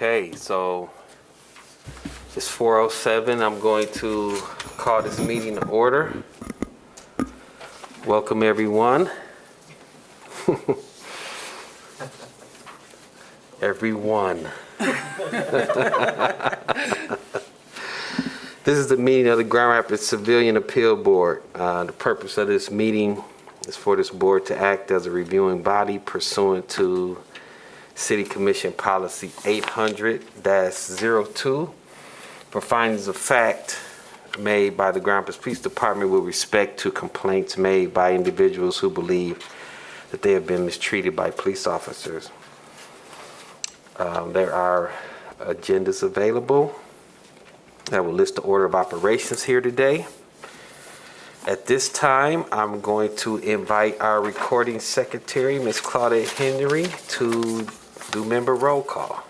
Okay, so it's 4:07. I'm going to call this meeting to order. Welcome, everyone. Everyone. This is the meeting of the Grand Rapids Civilian Appeal Board. The purpose of this meeting is for this board to act as a reviewing body pursuant to City Commission Policy 800-02 for findings of fact made by the Grand Rapids Police Department with respect to complaints made by individuals who believe that they have been mistreated by police officers. There are agendas available that will list the order of operations here today. At this time, I'm going to invite our recording secretary, Ms. Claudette Henry, to do member roll call.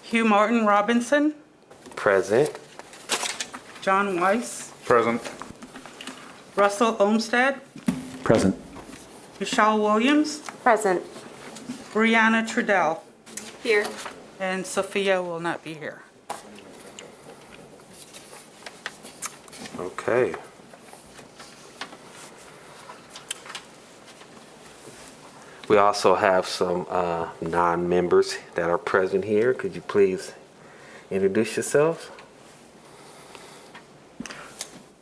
Hugh Martin Robinson. Present. John Weiss. Present. Russell Olmsted. Present. Michelle Williams. Present. Brianna Trudell. Here. And Sophia will not be here. Okay. We also have some non-members that are present here. Could you please introduce yourselves?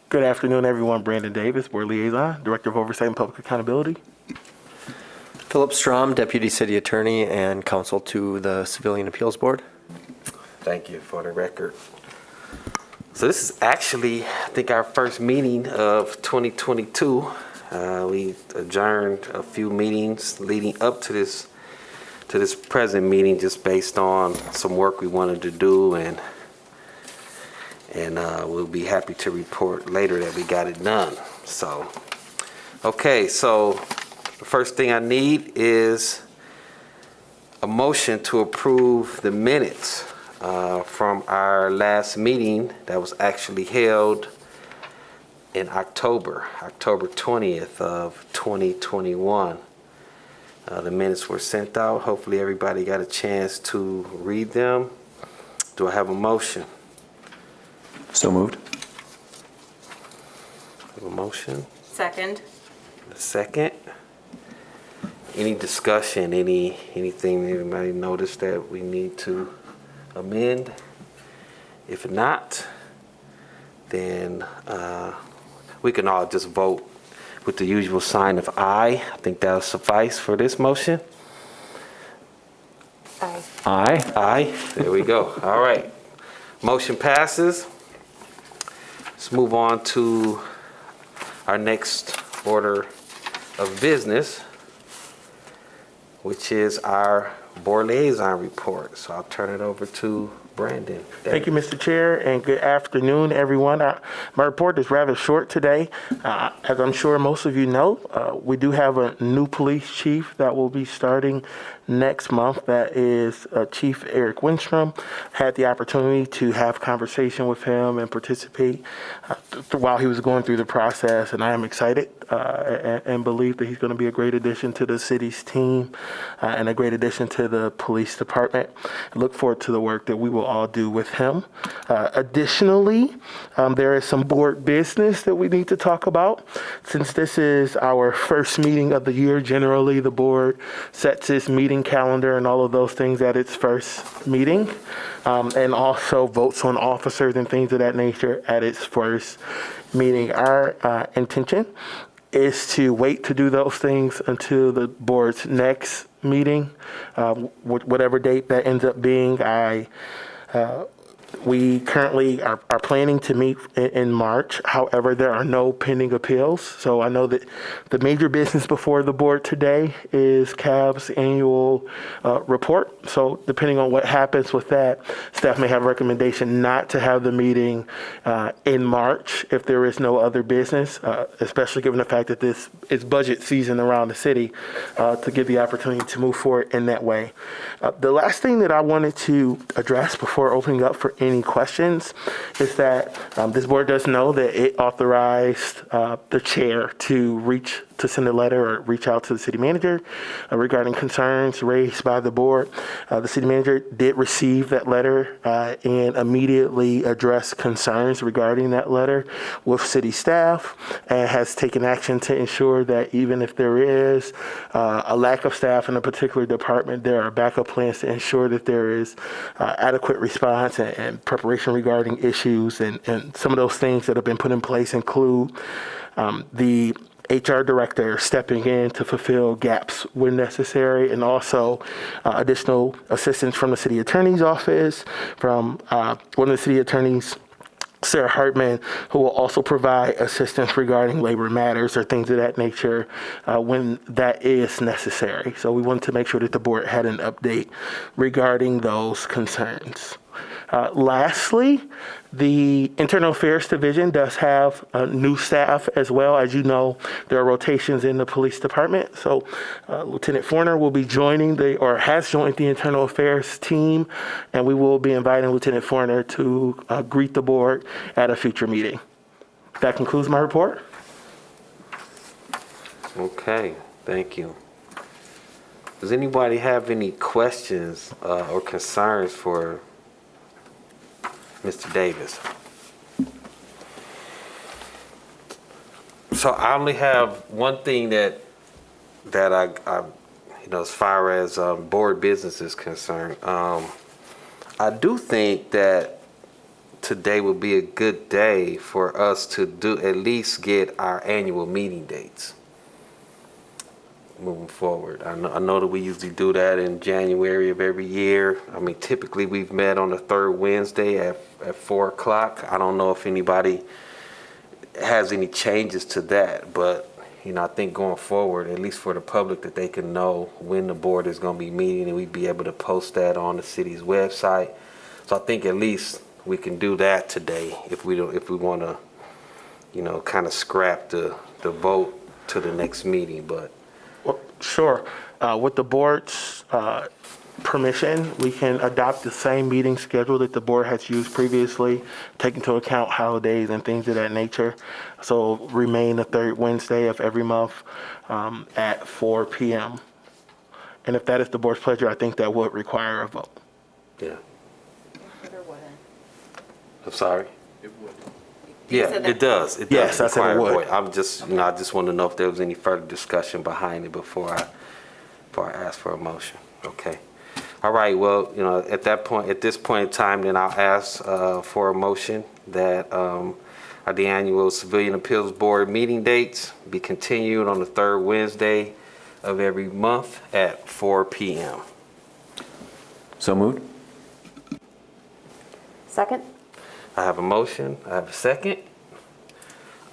Good afternoon, everyone. Brandon Davis, Board Liaison, Director of Oversight and Public Accountability. Philip Strom, Deputy City Attorney and Counsel to the Civilian Appeals Board. Thank you for the record. So this is actually, I think, our first meeting of 2022. We adjourned a few meetings leading up to this present meeting, just based on some work we wanted to do, and we'll be happy to report later that we got it done. So, okay, so the first thing I need is a motion to approve the minutes from our last meeting that was actually held in October 20th of 2021. The minutes were sent out. Hopefully everybody got a chance to read them. Do I have a motion? So moved. Have a motion? Second. A second? Any discussion, anything anybody noticed that we need to amend? If not, then we can all just vote with the usual sign of aye. I think that'll suffice for this motion. Aye. Aye. Aye. There we go. All right. Motion passes. Let's move on to our next order of business, which is our board liaison report. So I'll turn it over to Brandon. Thank you, Mr. Chair, and good afternoon, everyone. My report is rather short today. As I'm sure most of you know, we do have a new police chief that will be starting next month. That is Chief Eric Winstrom. Had the opportunity to have conversation with him and participate while he was going through the process, and I am excited and believe that he's going to be a great addition to the city's team and a great addition to the police department. I look forward to the work that we will all do with him. Additionally, there is some board business that we need to talk about. Since this is our first meeting of the year, generally the board sets its meeting calendar and all of those things at its first meeting, and also votes on officers and things of that nature at its first meeting. Our intention is to wait to do those things until the board's next meeting, whatever date that ends up being. We currently are planning to meet in March. However, there are no pending appeals. So I know that the major business before the board today is CAB's annual report. So depending on what happens with that, staff may have a recommendation not to have the meeting in March if there is no other business, especially given the fact that this is budget season around the city, to give the opportunity to move forward in that way. The last thing that I wanted to address before opening up for any questions, is that this board does know that it authorized the chair to send a letter or reach out to the city manager regarding concerns raised by the board. The city manager did receive that letter and immediately addressed concerns regarding that letter with city staff and has taken action to ensure that even if there is a lack of staff in a particular department, there are backup plans to ensure that there is adequate response and preparation regarding issues. And some of those things that have been put in place include the HR director stepping in to fulfill gaps when necessary, and also additional assistance from the city attorney's office, from one of the city attorneys, Sarah Hartman, who will also provide assistance regarding labor matters or things of that nature when that is necessary. So we wanted to make sure that the board had an update regarding those concerns. Lastly, the Internal Affairs Division does have new staff as well. As you know, there are rotations in the police department. So Lieutenant Forner will be has joined the Internal Affairs team, and we will be inviting Lieutenant Forner to greet the board at a future meeting. That concludes my report. Okay, thank you. Does anybody have any questions or concerns for Mr. Davis? So I only have one thing that I as far as board business is concerned. I do think that today would be a good day for us to at least get our annual meeting dates moving forward. I know that we usually do that in January of every year. I mean, typically we've met on the third Wednesday at 4 o'clock. I don't know if anybody has any changes to that, but I think going forward, at least for the public, that they can know when the board is going to be meeting, and we'd be able to post that on the city's website. So I think at least we can do that today if we want to, kind of scrap the vote to the next meeting. But Well, sure. With the board's permission, we can adopt the same meeting schedule that the board has used previously, take into account holidays and things of that nature. So remain the third Wednesday of every month at 4 p.m. And if that is the board's pleasure, I think that would require a vote. yeah. I'm sorry. You Yeah, said that- it does. It does Yes, I said it require a would. vote. I'm just, I just want to know if there was any further discussion behind it before I ask for a motion. Okay. All right. Well, at this point in time, then I'll ask for a motion that the annual Civilian Appeals Board meeting dates be continued on the third Wednesday of every month at 4 p.m. So moved. Second? I have a motion. I have a second.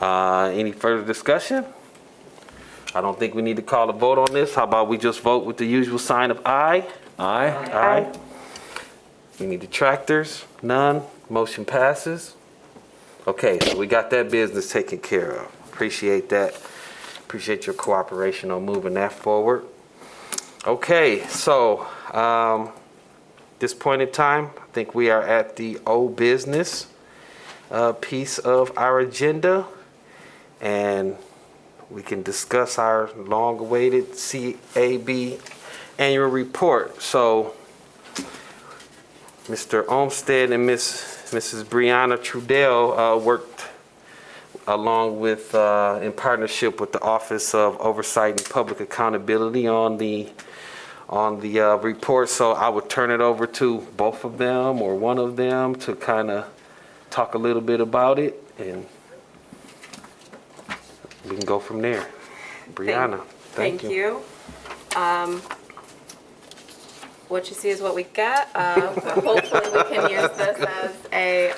Any further discussion? I don't think we need to call a vote on this. How about we just vote with the usual sign of aye? Aye. Aye. We need detractors? None. Motion passes. Okay, so we got that business taken care of. Appreciate that. Appreciate your cooperation on moving that forward. Okay, so this point in time, I think we are at the old business piece of our agenda, and we can discuss our long-awaited CAB annual report. So, Mr. Olmsted and Mrs. Brianna Trudell worked along with, in partnership with the Office of Oversight and Public Accountability on the report. So I would turn it over to both of them or one of them to kind of talk a little bit about it, and we can go from there. Brianna, thank you. What you see is what we get. Hopefully we can use this as a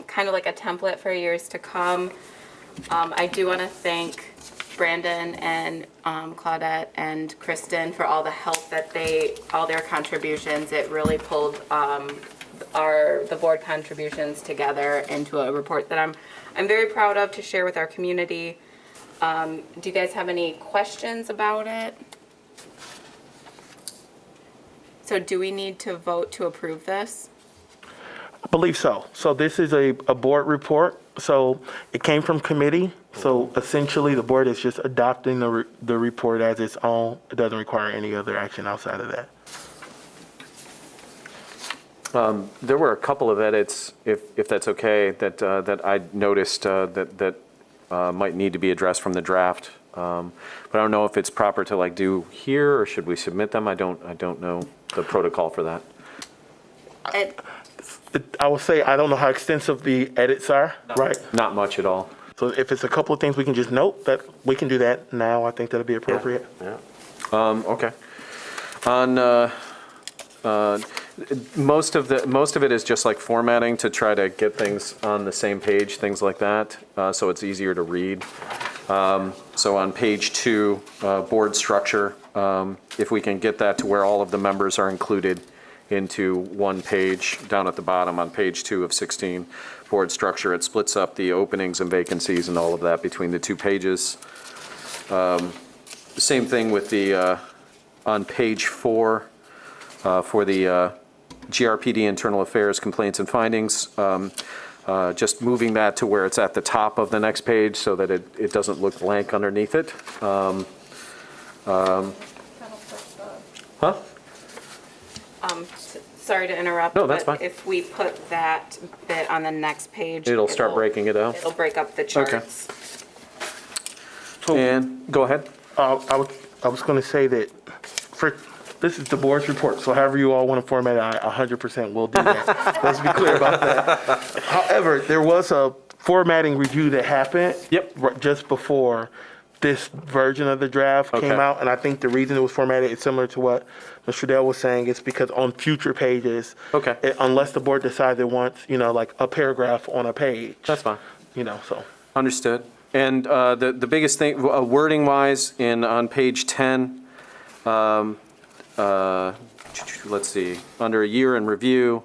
kind of like a template for years to come. I do want to thank Brandon and Claudette and Kristen for all the help that all their contributions. It really pulled the board contributions together into a report that I'm very proud of to share with our community. Do you guys have any questions about it? So do we need to vote to approve this? Believe so. So this is a board report. So it came from committee. So essentially, the board is just adopting the report as its own. It doesn't require any other action outside of that. There were a couple of edits, if that's okay, that I noticed that might need to be addressed from the draft. But I don't know if it's proper to like do here, or should we submit them? I don't know the protocol for that. I will say, I don't know how extensive the edits are, right? Not much at all. So if it's a couple of things we can just note, that we can do that now. I think that'll be appropriate. Yeah. Okay. On most of it is just like formatting to try to get things on the same page, things like that, so it's easier to read. So on page 2, board structure, if we can get that to where all of the members are included into one page, down at the bottom on page 2 of 16, board structure, it splits up the openings and vacancies and all of that between the 2 pages. Same thing with the, on page 4, for the GRPD internal affairs complaints and findings, just moving that to where it's at the top of the next page so that it doesn't look blank underneath it. Huh? Sorry to interrupt. No, that's but fine. if we put that bit on the next page. It'll start breaking it out? It'll break up the charts. And, go ahead. I was going to say that this is the board's report, so however you all want to format it, I 100% will do that. Let's be clear about that. However, there was a formatting review that happened. Yep. Just before this version of the draft came Okay. out, and I think the reason it was formatted is similar to what Mr. Dell was saying. It's because on future pages, Okay. Unless the board decides it wants, like a paragraph on a page. That's fine. So. Understood. And the biggest thing, wording-wise, on page 10, let's see, under a year in review,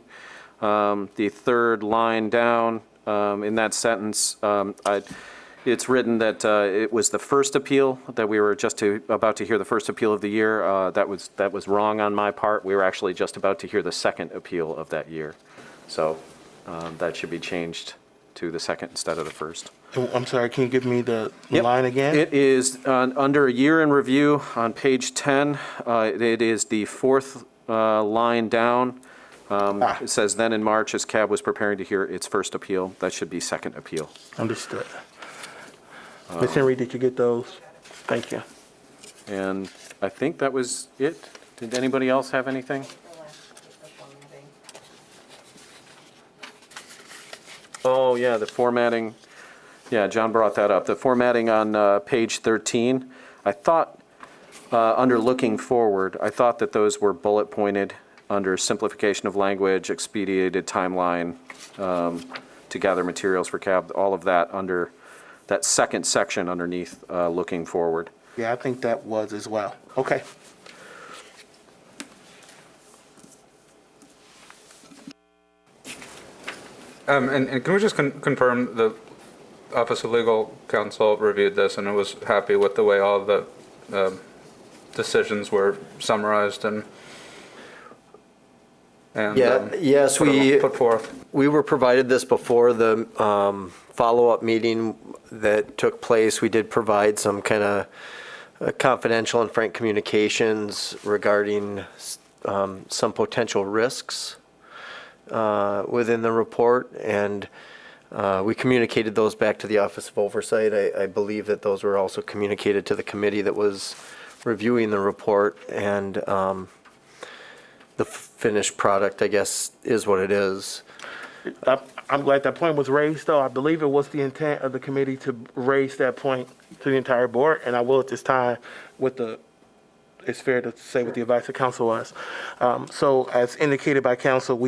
the third line down in that sentence, it's written that it was the first appeal, that we were just about to hear the first appeal of the year. That was wrong on my part. We were actually just about to hear the second appeal of that year. So that should be changed to the second instead of the first. I'm sorry, can you give me the Yep. line again? It is under a year in review on page 10. It is the fourth line down. It says, then in March, as CAB was preparing to hear its first appeal. That should be second appeal. Understood. Ms. Henry, did you get those? Thank you. And I think that was it. Did anybody else have anything? Oh, yeah, the formatting. Yeah, John brought that up. The formatting on page 13, I thought, under looking forward, I thought that those were bullet pointed under simplification of language, expedited timeline, to gather materials for CAB, all of that under that second section underneath looking forward. Yeah, I think that was as well. Okay. And can we just confirm the Office of Legal Counsel reviewed this and it was happy with the way all of the decisions were summarized and Yes, put forth? we were provided this before the follow-up meeting that took place. We did provide some kind of confidential and frank communications regarding some potential risks within the report, and we communicated those back to the Office of Oversight. I believe that those were also communicated to the committee that was reviewing the report, and the finished product, I guess, is what it is. I'm glad that point was raised, though. I believe it was the intent of the committee to raise that point to the entire board, and I will at this time, it's fair to say what the advice of council was. So as indicated by council,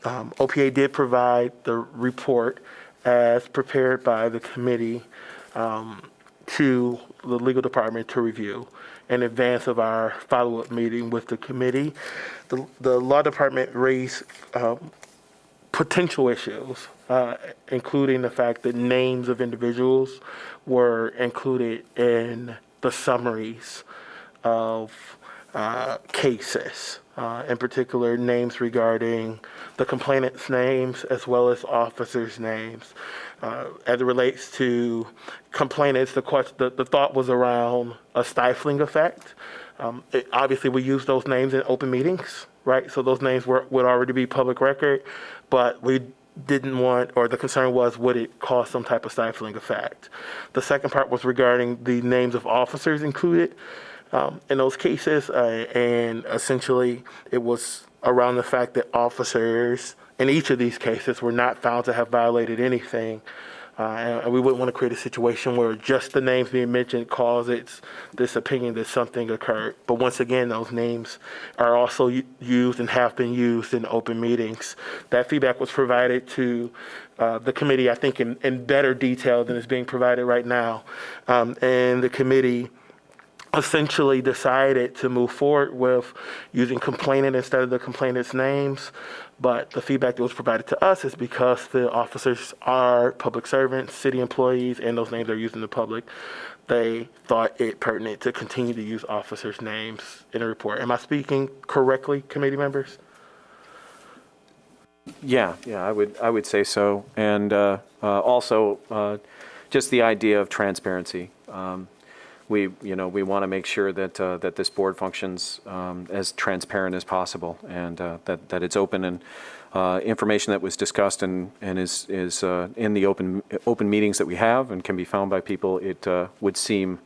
OPA did provide the report as prepared by the committee to the legal department to review in advance of our follow-up meeting with the committee. The law department raised potential issues, including the fact that names of individuals were included in the summaries of cases, in particular names regarding the complainant's names as well as officers' names. As it relates to complainants, the thought was around a stifling effect. Obviously, we use those names in open meetings, right? So those names would already be public record, but we didn't want, or the concern was, would it cause some type of stifling effect? The second part was regarding the names of officers included in those cases, and essentially it was around the fact that officers in each of these cases were not found to have violated anything. And we wouldn't want to create a situation where just the names being mentioned causes this opinion that something occurred. But once again, those names are also used and have been used in open meetings. That feedback was provided to the committee, I think, in better detail than is being provided right now. And the committee essentially decided to move forward with using complainant instead of the complainant's names. But the feedback that was provided to us is because the officers are public servants, city employees, and those names are used in the public, they thought it pertinent to continue to use officers' names in a report. Am I speaking correctly, committee members? Yeah, I would say so. And also, just the idea of transparency. We want to make sure that this board functions as transparent as possible, and that it's open, and information that was discussed and is in the open meetings that we have and can be found by people. It would seem,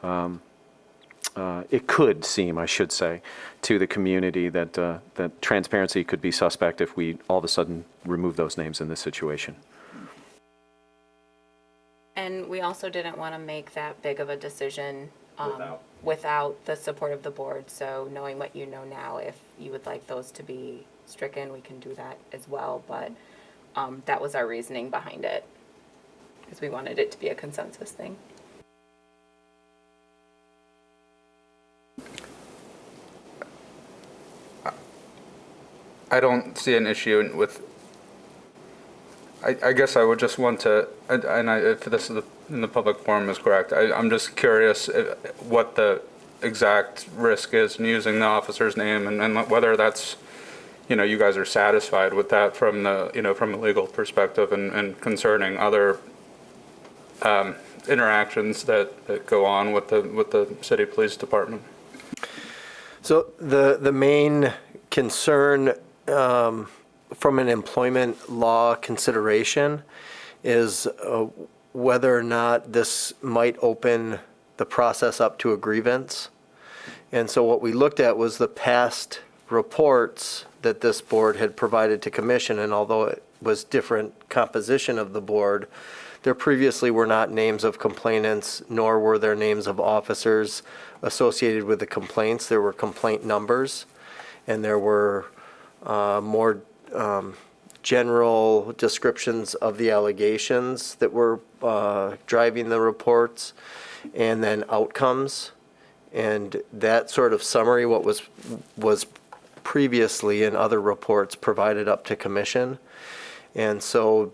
it could seem, I should say, to the community that transparency could be suspect if we all of a sudden remove those names in this situation. And we also didn't want to make that big of a decision without the support of the board. So knowing what you know now, if you would like those to be stricken, we can do that as well. But that was our reasoning behind it, because we wanted it to be a consensus thing. I don't see an issue with, I guess I would just want to, if this is in the public forum is correct, I'm just curious what the exact risk is in using the officer's name, and whether that's, you guys are satisfied with that from the, from a legal perspective, and concerning other interactions that go on with the city police department. So the main concern from an employment law consideration is whether or not this might open the process up to a grievance. And so what we looked at was the past reports that this board had provided to commission, and although it was different composition of the board, there previously were not names of complainants, nor were there names of officers associated with the complaints. There were complaint numbers, and there were more general descriptions of the allegations that were driving the reports, and then outcomes. And that sort of summary, what was previously in other reports provided up to commission. And so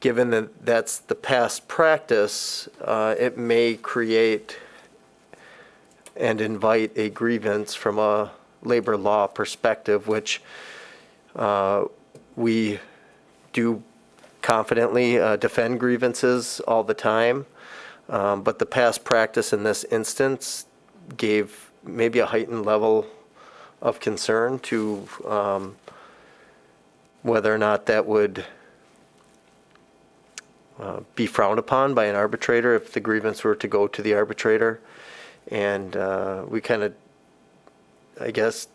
given that that's the past practice, it may create and invite a grievance from a labor law perspective, which we do confidently defend grievances all the time. But the past practice in this instance gave maybe a heightened level of concern to whether or not that would be frowned upon by an arbitrator if the grievance were to go to the arbitrator. And we kind of, I guess,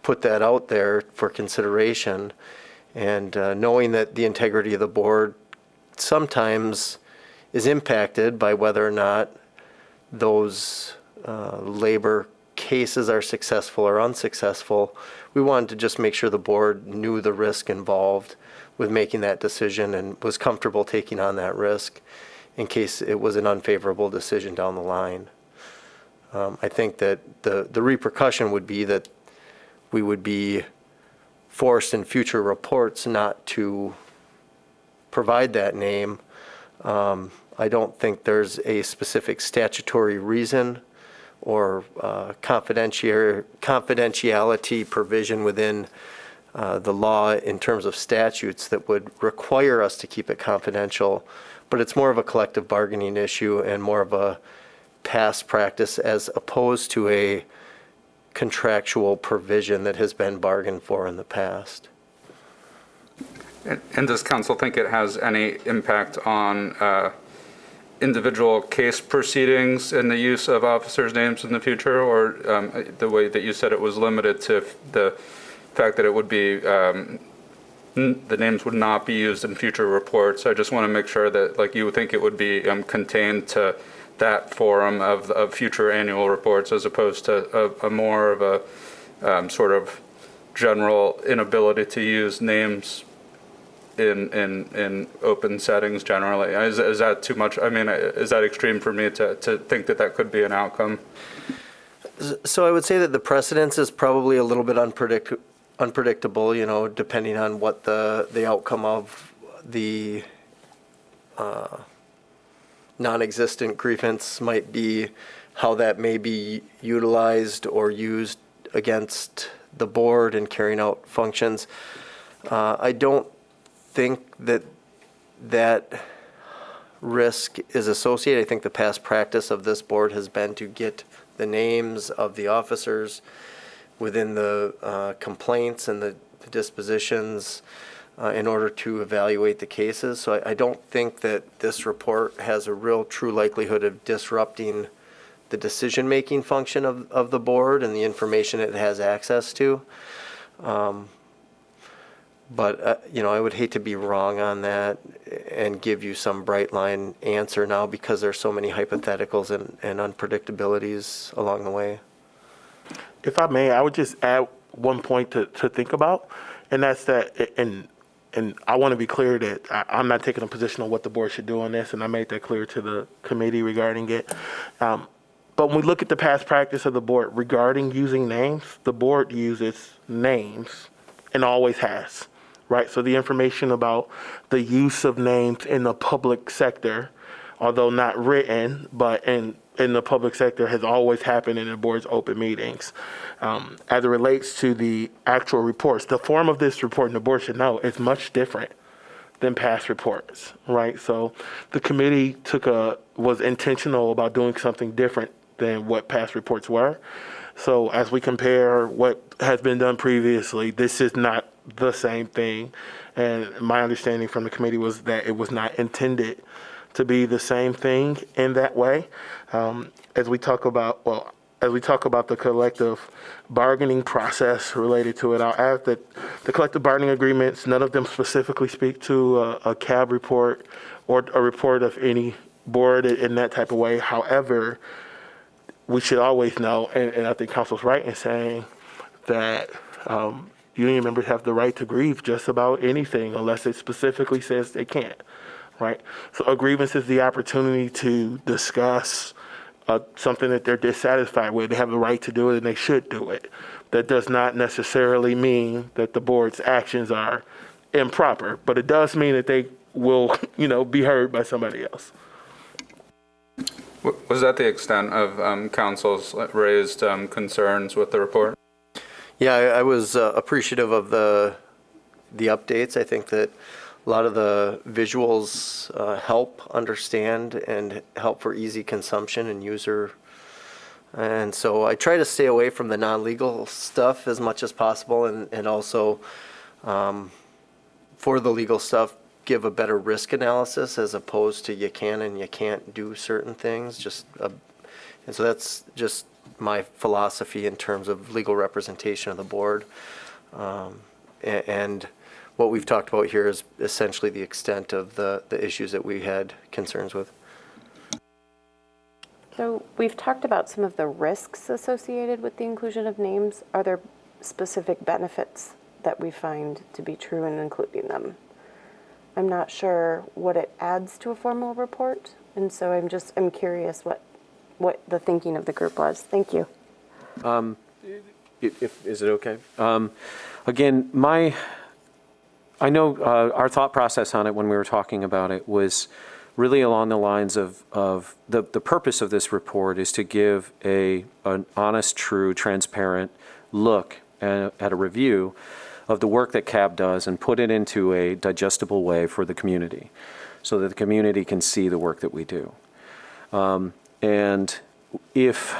put that out there for consideration. And knowing that the integrity of the board sometimes is impacted by whether or not those labor cases are successful or unsuccessful, we wanted to just make sure the board knew the risk involved with making that decision and was comfortable taking on that risk in case it was an unfavorable decision down the line. I think that the repercussion would be that we would be forced in future reports not to provide that name. I don't think there's a specific statutory reason confidentiality provision within the law in terms of statutes that would require us to keep it confidential, but it's more of a collective bargaining issue and more of a past practice as opposed to a contractual provision that has been bargained for in the past. And does council think it has any impact on individual case proceedings and the use of officers' names in the future, or the way that you said it was limited to the fact that it would be, the names would not be used in future reports? I just want to make sure that, like, you would think it would be contained to that forum of future annual reports as opposed to a more of a sort of general inability to use names in open settings generally. Is that too much? I mean, is that extreme for me to think that that could be an outcome? So I would say that the precedence is probably a little bit unpredictable, you know, depending on what the outcome of the non-existent grievance might be, how that may be utilized or used against the board in carrying out functions. I don't think that risk is associated. I think the past practice of this board has been to get the names of the officers within the complaints and the dispositions in order to evaluate the cases. So I don't think that this report has a real true likelihood of disrupting the decision-making function of the board and the information it has access to. But you know, I would hate to be wrong on that and give you some bright line answer now because there's so many hypotheticals and unpredictabilities along the way. If I may, I would just add one point to think about, and that's that, and I want to be clear that I'm not taking a position on what the board should do on this, and I made that clear to the committee regarding it. But when we look at the past practice of the board regarding using names, the board uses names and always has, right? So the information about the use of names in the public sector, although not written, but in the public sector has always happened in the board's open meetings. As it relates to the actual reports, the form of this report, and the board should know, is much different than past reports, right? So the committee was intentional about doing something different than what past reports were. So as we compare what has been done previously, this is not the same thing. And my understanding from the committee was that it was not intended to be the same thing in that way. As we talk about the collective bargaining process related to it, I'll add that the collective bargaining agreements, none of them specifically speak to a CAB report or a report of any board in that type of way. However, we should always know, and I think council's right in saying that union members have the right to grieve just about anything unless it specifically says they can't, right? So a grievance is the opportunity to discuss something that they're dissatisfied with. They have the right to do it and they should do it. That does not necessarily mean that the board's actions are improper, but it does mean that they will, be heard by somebody else. Was that the extent of council's raised concerns with the report? Yeah, I was appreciative of the updates. I think that a lot of the visuals help understand and help for easy consumption and user. And so I try to stay away from the non-legal stuff as much as possible, and also for the legal stuff, give a better risk analysis as opposed to you can and you can't do certain things. And so that's just my philosophy in terms of legal representation of the board. And what we've talked about here is essentially the extent of the issues that we had concerns with. So we've talked about some of the risks associated with the inclusion of names. Are there specific benefits that we find to be true in including them? I'm not sure what it adds to a formal report, and so I'm curious what the thinking of the group was. Thank you. Is it okay? Again, I know our thought process on it when we were talking about it was really along the lines of the purpose of this report is to give an honest, true, transparent look at a review of the work that CAB does and put it into a digestible way for the community so that the community can see the work that we do. And if,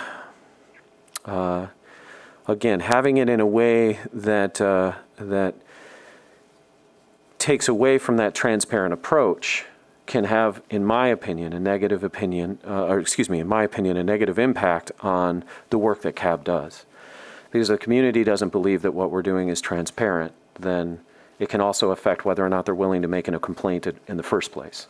again, having it in a way that takes away from that transparent approach can have, in my opinion, a negative impact on the work that CAB does. Because the community doesn't believe that what we're doing is transparent, then it can also affect whether or not they're willing to make a complaint in the first place.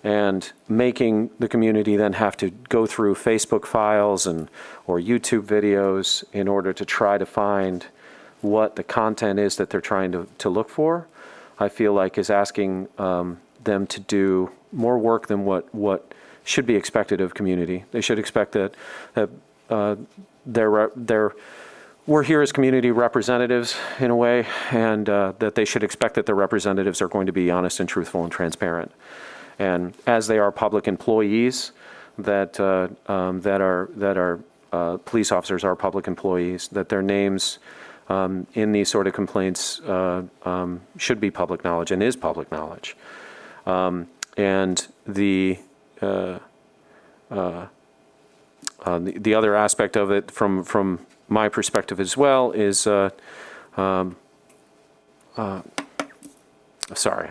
And making the community then have to go through Facebook files or YouTube videos in order to try to find what the content is that they're trying to look for, I feel like is asking them to do more work than what should be expected of community. They should expect that we're here as community representatives in a way, and that they should expect that their representatives are going to be honest and truthful and transparent. And as they are public employees, that are police officers are public employees, that their names in these sort of complaints should be public knowledge and is public knowledge. And the other aspect of it from my perspective as well is, sorry, I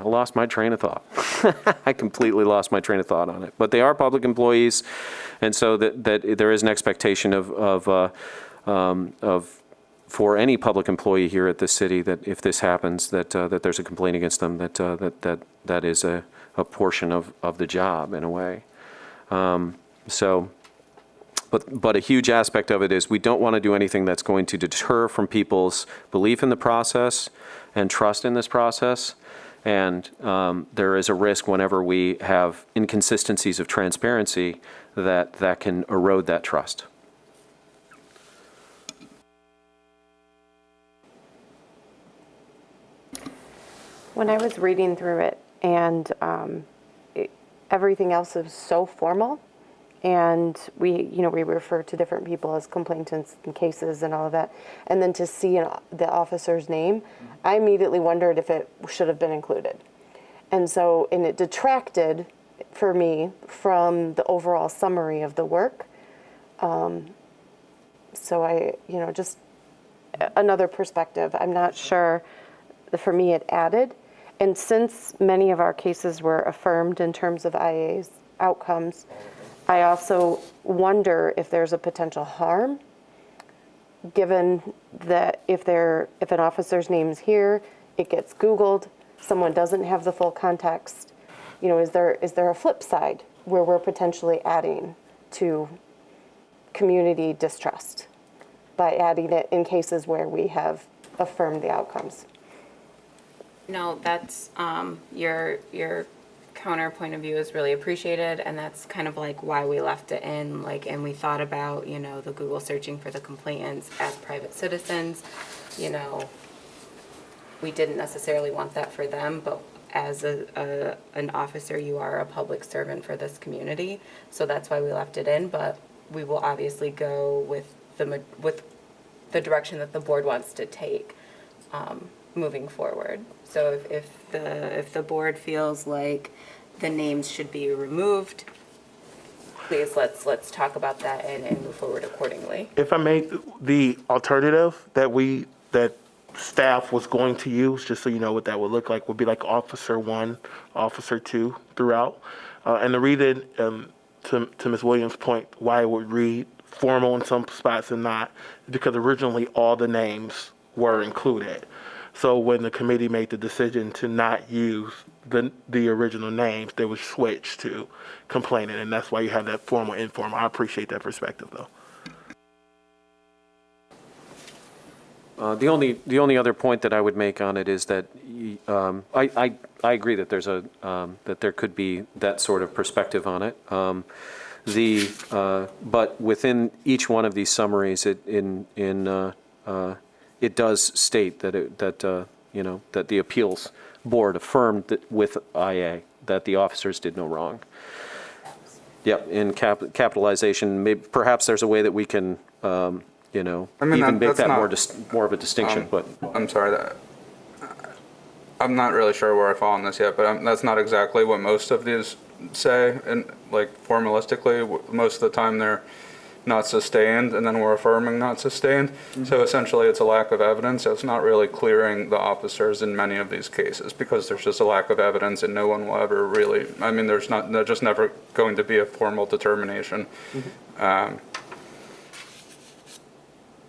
lost my train of thought. I completely lost my train of thought on it. But they are public employees, and so that there is an expectation of for any public employee here at this city that if this happens, that there's a complaint against them, that is a portion of the job in a way. But a huge aspect of it is we don't want to do anything that's going to deter from people's belief in the process and trust in this process. And there is a risk whenever we have inconsistencies of transparency that can erode that trust. When I was reading through it, and everything else is so formal, and we refer to different people as complainants and cases and all of that, and then to see the officer's name, I immediately wondered if it should have been included. And it detracted for me from the overall summary of the work. So just another perspective. I'm not sure, for me it added. And since many of our cases were affirmed in terms of IA's outcomes, I also wonder if there's a potential harm, given that if an officer's name's here, it gets Googled, someone doesn't have the full context. Is there a flip side where we're potentially adding to community distrust by adding it in cases where we have affirmed the outcomes? No, that's, your counterpoint of view is really appreciated, and that's kind of like why we left it in, and we thought about, the Google searching for the complainants as private citizens. We didn't necessarily want that for them, but as an officer, you are a public servant for this community, so that's why we left it in, but we will obviously go with the direction that the board wants to take moving forward. So if the board feels like the names should be removed, please let's talk about that and move forward accordingly. If I may, the alternative that staff was going to use, just so you know what that would look like, would be like Officer 1, Officer 2 throughout. And the reason, to Ms. Williams' point, why it would read formal in some spots and not, is because originally all the names were included. So when the committee made the decision to not use the original names, they would switch to complainant, and that's why you have that formal, informal. I appreciate that perspective, though. The only other point that I would make on it is that I agree that that there could be that sort of perspective on it. But within each one of these summaries, it does state that the appeals board affirmed that with IA that the officers did no wrong. Yep, in capitalization, maybe, perhaps there's a way that we can, I mean, even make that's that not- more of a distinction, but. I'm sorry, I'm not really sure where I fall on this yet, but that's not exactly what most of these say, and like formalistically, most of the time they're not sustained, and then we're affirming not sustained. So essentially, it's a lack of evidence. So it's not really clearing the officers in many of these cases because there's just a lack of evidence, and no one will ever really. I mean, there's just never going to be a formal determination.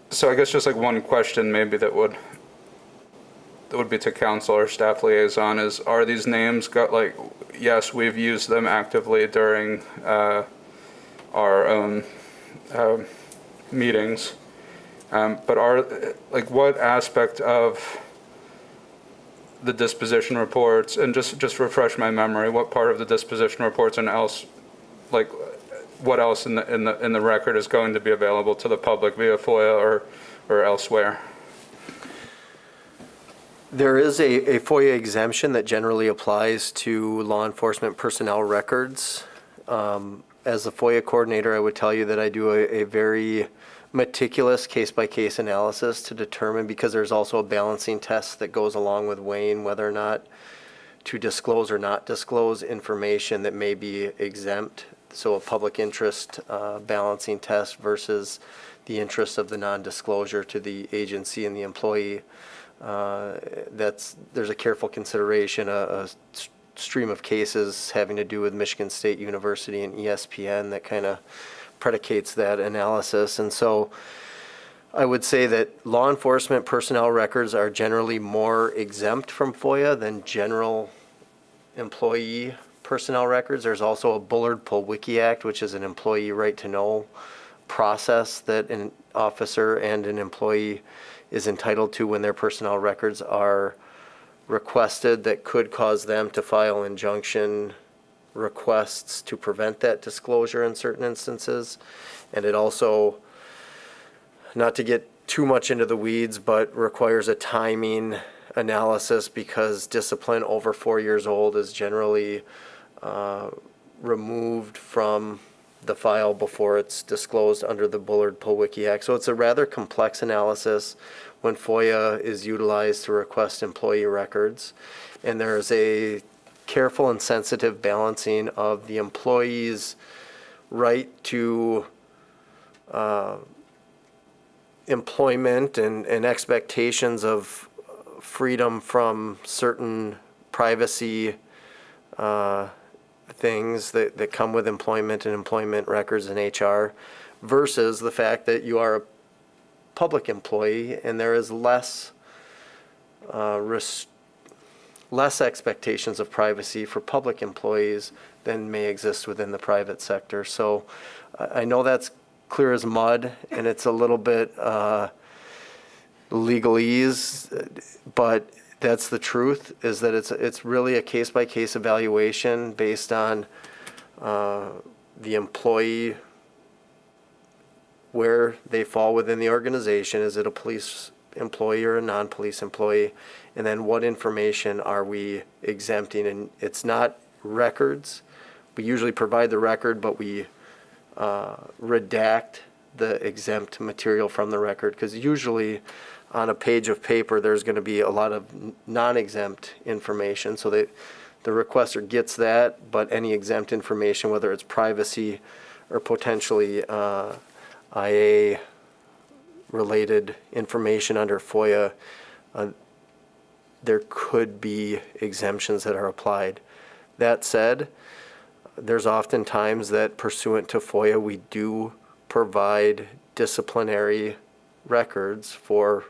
So I guess just like one question maybe that would be to council or staff liaison is, are these names got like, yes, we've used them actively during our own meetings, but are, like, what aspect of the disposition reports, and just refresh my memory, what part of the disposition reports and else, like, what else in the record is going to be available to the public via FOIA or elsewhere? There is a FOIA exemption that generally applies to law enforcement personnel records. As a FOIA coordinator, I would tell you that I do a very meticulous case-by-case analysis to determine, because there's also a balancing test that goes along with weighing whether or not to disclose or not disclose information that may be exempt. So a public interest balancing test versus the interest of the non-disclosure to the agency and the employee. There's a careful consideration, a stream of cases having to do with Michigan State University and ESPN that kind of predicates that analysis. And so I would say that law enforcement personnel records are generally more exempt from FOIA than general employee personnel records. There's also a Bullard Pull-Wiki Act, which is an employee right-to-know process that an officer and an employee is entitled to when their personnel records are requested, that could cause them to file injunction requests to prevent that disclosure in certain instances. And it also, not to get too much into the weeds, but requires a timing analysis, because discipline over 4 years old is generally removed from the file before it's disclosed under the Bullard Pull-Wiki Act. So it's a rather complex analysis when FOIA is utilized to request employee records. And there's a careful and sensitive balancing of the employee's right to employment and expectations of freedom from certain privacy things that come with employment and employment records in HR, versus the fact that you are a public employee and there is less expectations of privacy for public employees than may exist within the private sector. So I know that's clear as mud, and it's a little bit legalese, but that's the truth, is that it's really a case-by-case evaluation based on the employee, where they fall within the organization. Is it a police employee or a non-police employee? And then what information are we exempting? And it's not records. We usually provide the record, but we redact the exempt material from the record, because usually on a page of paper there's going to be a lot of non-exempt information, so that the requester gets that, but any exempt information, whether it's privacy or potentially IA related information under FOIA, there could be exemptions that are applied. That said, there's often times that pursuant to FOIA we do provide disciplinary records for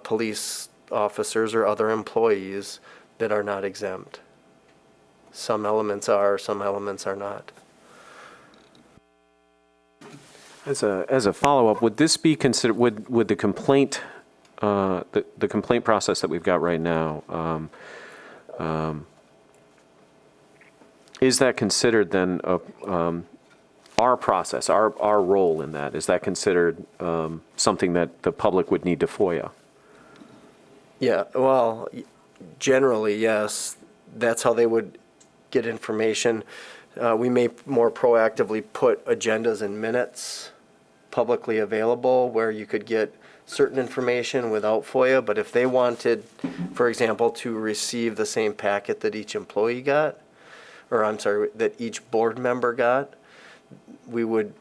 police officers or other employees that are not exempt. Some elements are, some elements are not. As a follow-up, would this be considered, would the complaint, the complaint process that we've got right now, is that considered then our process, our role in that? Is that considered something that the public would need to FOIA? Yeah, well, generally, yes. That's how they would get information. We may more proactively put agendas and minutes publicly available where you could get certain information without FOIA, but if they wanted, for example, to receive the same packet that each employee got, or I'm sorry, that each board member got, we would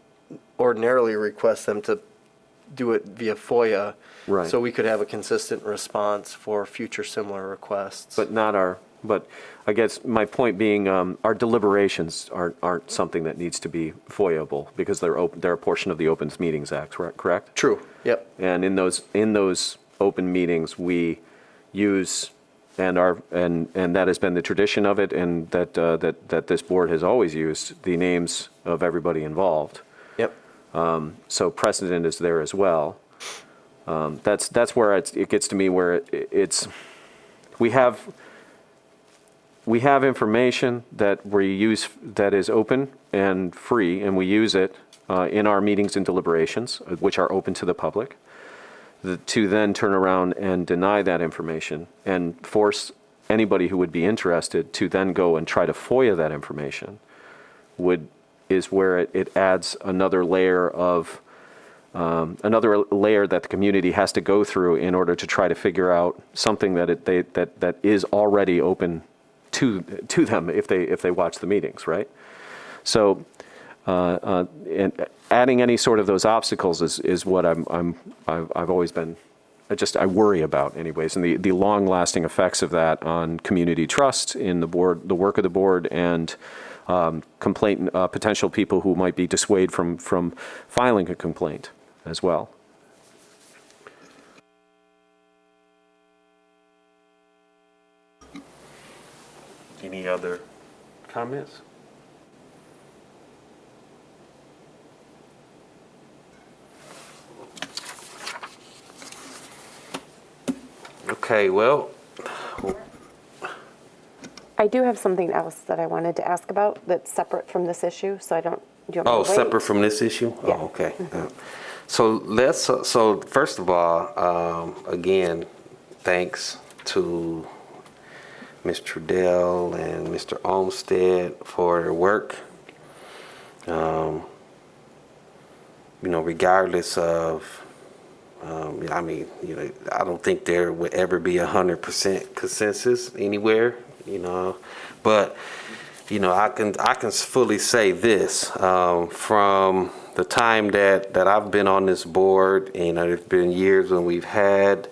ordinarily request them to do it via FOIA. Right. So we could have a consistent response for future similar requests. But I guess my point being, our deliberations aren't something that needs to be FOIA-able because they're a portion of the Open Meetings Act, correct? True, yep. And in those open meetings, we use and that has been the tradition of it, and that this board has always used the names of everybody involved. Yep. So precedent is there as well. That's where it gets to me where we have information that we use that is open and free, and we use it in our meetings and deliberations, which are open to the public, to then turn around and deny that information and force anybody who would be interested to then go and try to FOIA that information is where it adds another layer that the community has to go through in order to try to figure out something that is already open to them if they watch the meetings, right? So, and adding any sort of those obstacles is what I've always been, I worry about anyways, and the long-lasting effects of that on community trust in the board, the work of the board, and potential people who might be dissuaded from filing a complaint as well. Any other comments? Okay, well, I do have something else that I wanted to ask about that's separate from this issue, so do you want me to wait? separate from this issue? Yeah. Oh, okay. So first of all, again, thanks to Ms. Trudell and Mr. Olmsted for their work. Regardless of, I don't think there would ever be 100% consensus anywhere, but, I can fully say this, from the time that I've been on this board, there's been years when we've had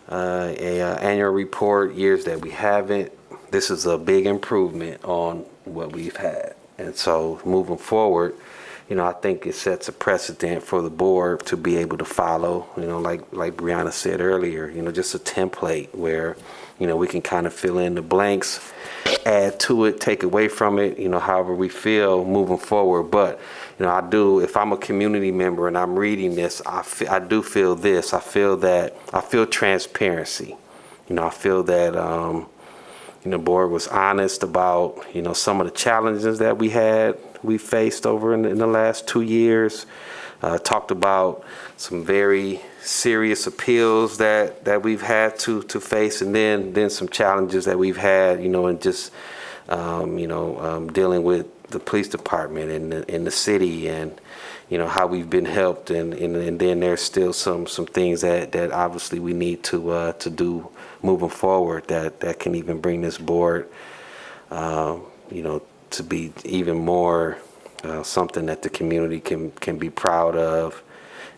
an annual report, years that we haven't. This is a big improvement on what we've had. And so moving forward, I think it sets a precedent for the board to be able to follow, like Brianna said earlier, just a template where, we can kind of fill in the blanks, add to it, take away from it, however we feel moving forward. But, if I'm a community member and I'm reading this, I do feel this. I feel transparency. I feel that, the board was honest about, some of the challenges that we faced over in the last 2 years. Talked about some very serious appeals that we've had to face, and then some challenges that we've had, and just, dealing with the police department and in the city, and, how we've been helped, and then there's still some things that obviously we need to do moving forward that can even bring this board, to be even more something that the community can be proud of,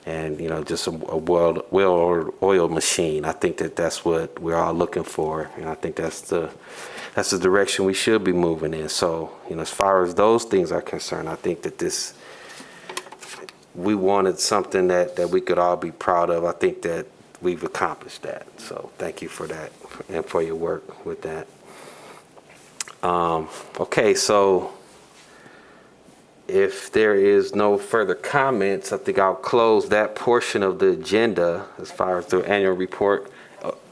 and just a well-oiled machine. I think that's what we're all looking for, and I think that's the direction we should be moving in. So as far as those things are concerned, I think that we wanted something that we could all be proud of. I think that we've accomplished that. So thank you for that and for your work with that. Okay, so if there is no further comments, I think I'll close that portion of the agenda as far as the annual report.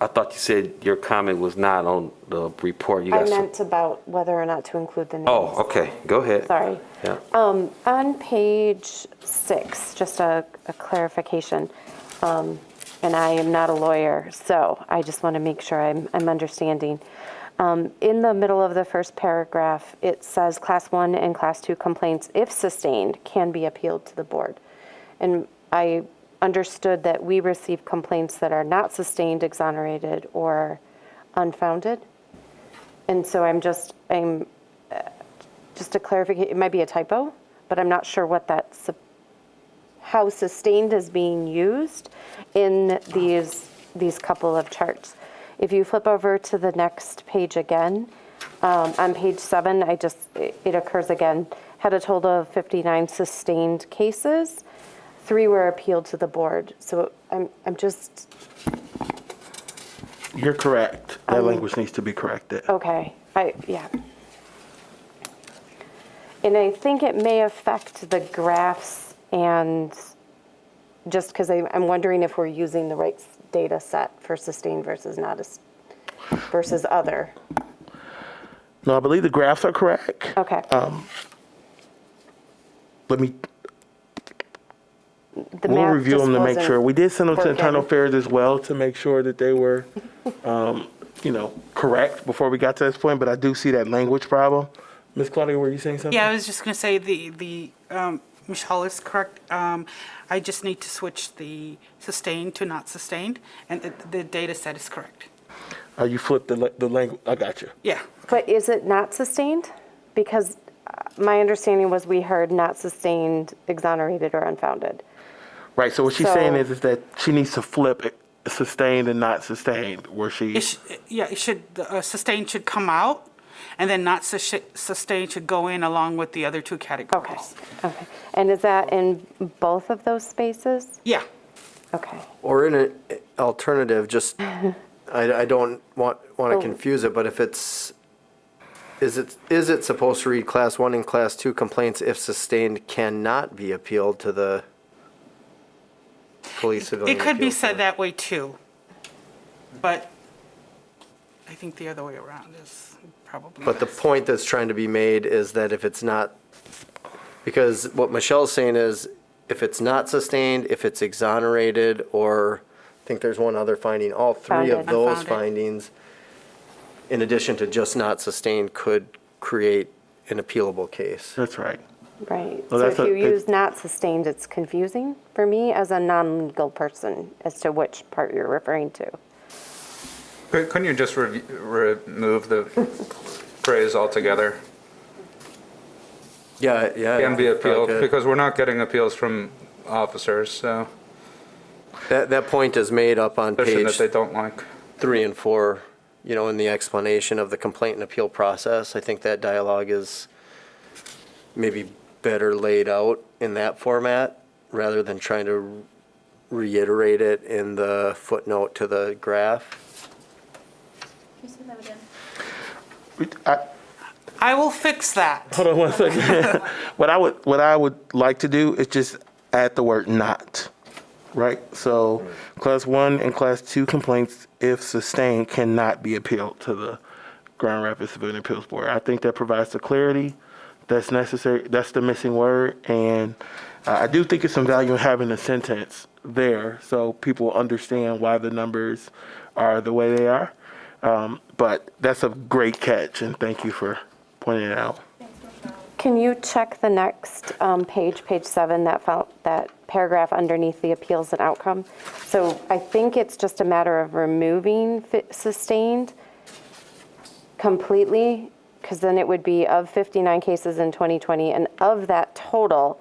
I thought you said your comment was not on the report. I meant about whether or not to include the names. Oh, okay. Go ahead. Sorry. Yeah. On page 6, just a clarification, and I am not a lawyer, so I just want to make sure I'm understanding. In the middle of the first paragraph, it says Class 1 and Class 2 complaints, if sustained, can be appealed to the board. And I understood that we receive complaints that are not sustained, exonerated, or unfounded. And so just to clarify, it might be a typo, but I'm not sure what how sustained is being used in these couple of charts. If you flip over to the next page again, on page 7, it occurs again, had a total of 59 sustained cases. 3 were appealed to the board. So I'm just, You're correct. That language needs to be corrected. okay, yeah. And I think it may affect the graphs, and just because I'm wondering if we're using the right data set for sustained versus versus other. No, I believe the graphs are correct. Okay. Let me, The we'll math review just them to make wasn't sure. We did send them to working. internal affairs as well to make sure that they were, correct before we got to this point, but I do see that language problem. Ms. Claudia, were you saying something? Yeah, I was just going to say Michelle is correct. I just need to switch the sustained to not sustained, and the data set is correct. You flipped the language. I got you. Yeah. But is it not sustained? Because my understanding was we heard not sustained, exonerated, or unfounded. Right. So what she's saying So- is that she needs to flip it, sustained and not sustained, where she. It should, sustained should come out, and then not sustained should go in along with the other 2 Okay, categories. okay. And is that in both of those spaces? Yeah. Okay. Or in an alternative, just, I don't want to confuse it, but if it's, is it supposed to read Class 1 and Class 2 complaints, if sustained, cannot be appealed to the Police Civilian It could be Appeals said Board? that way too, but I think the other way around is probably. But the best. point that's trying to be made is that if it's not, because what Michelle's saying is, if it's not sustained, if it's exonerated, or I think there's one other finding, all 3 of Founded. those Unfounded. findings, in addition to just not sustained, could create an appealable case. That's right. Right. Well, So that's if you a- use not sustained, it's confusing for me as a non-legal person as to which part you're referring to. Couldn't you just remove the phrase altogether? Yeah, yeah. Can be appealed, Okay. because we're not getting appeals from officers, so, That point is made up on position that page they don't like. 3 and 4, in the explanation of the complaint and appeal process. I think that dialogue is maybe better laid out in that format, rather than trying to reiterate it in the footnote to the graph. Can you say that again? I will fix that. Hold on one second. What I would like to do is just add the word not, right? So Class 1 and Class 2 complaints, if sustained, cannot be appealed to the Grand Rapids Civilian Appeals Board. I think that provides the clarity that's necessary. That's the missing word. And I do think it's some value in having a sentence there so people understand why the numbers are the way they are. But that's a great catch, and thank you for pointing it out. Can you check the next page 7, that paragraph underneath the appeals and outcome? So I think it's just a matter of removing sustained completely, because then it would be of 59 cases in 2020, and of that total,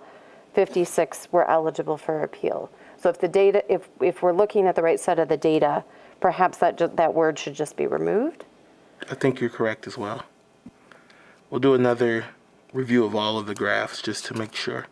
56 were eligible for appeal. So if the data, if we're looking at the right set of the data, perhaps that word should just be removed? I think you're correct as well. We'll do another review of all of the graphs just to make sure.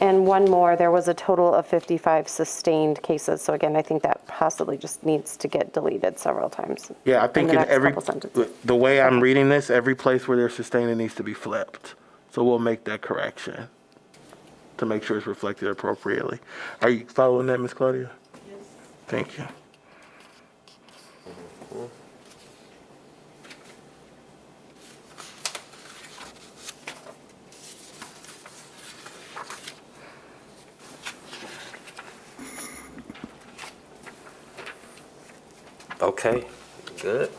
And one more, there was a total of 55 sustained cases. So again, I think that possibly just needs to get deleted several times. Yeah, I think the in next every, couple sentences. the way I'm reading this, every place where they're sustained, it needs to be flipped. So we'll make that correction to make sure it's reflected appropriately. Are you following that, Ms. Claudia? Yes. Thank you. Okay, good.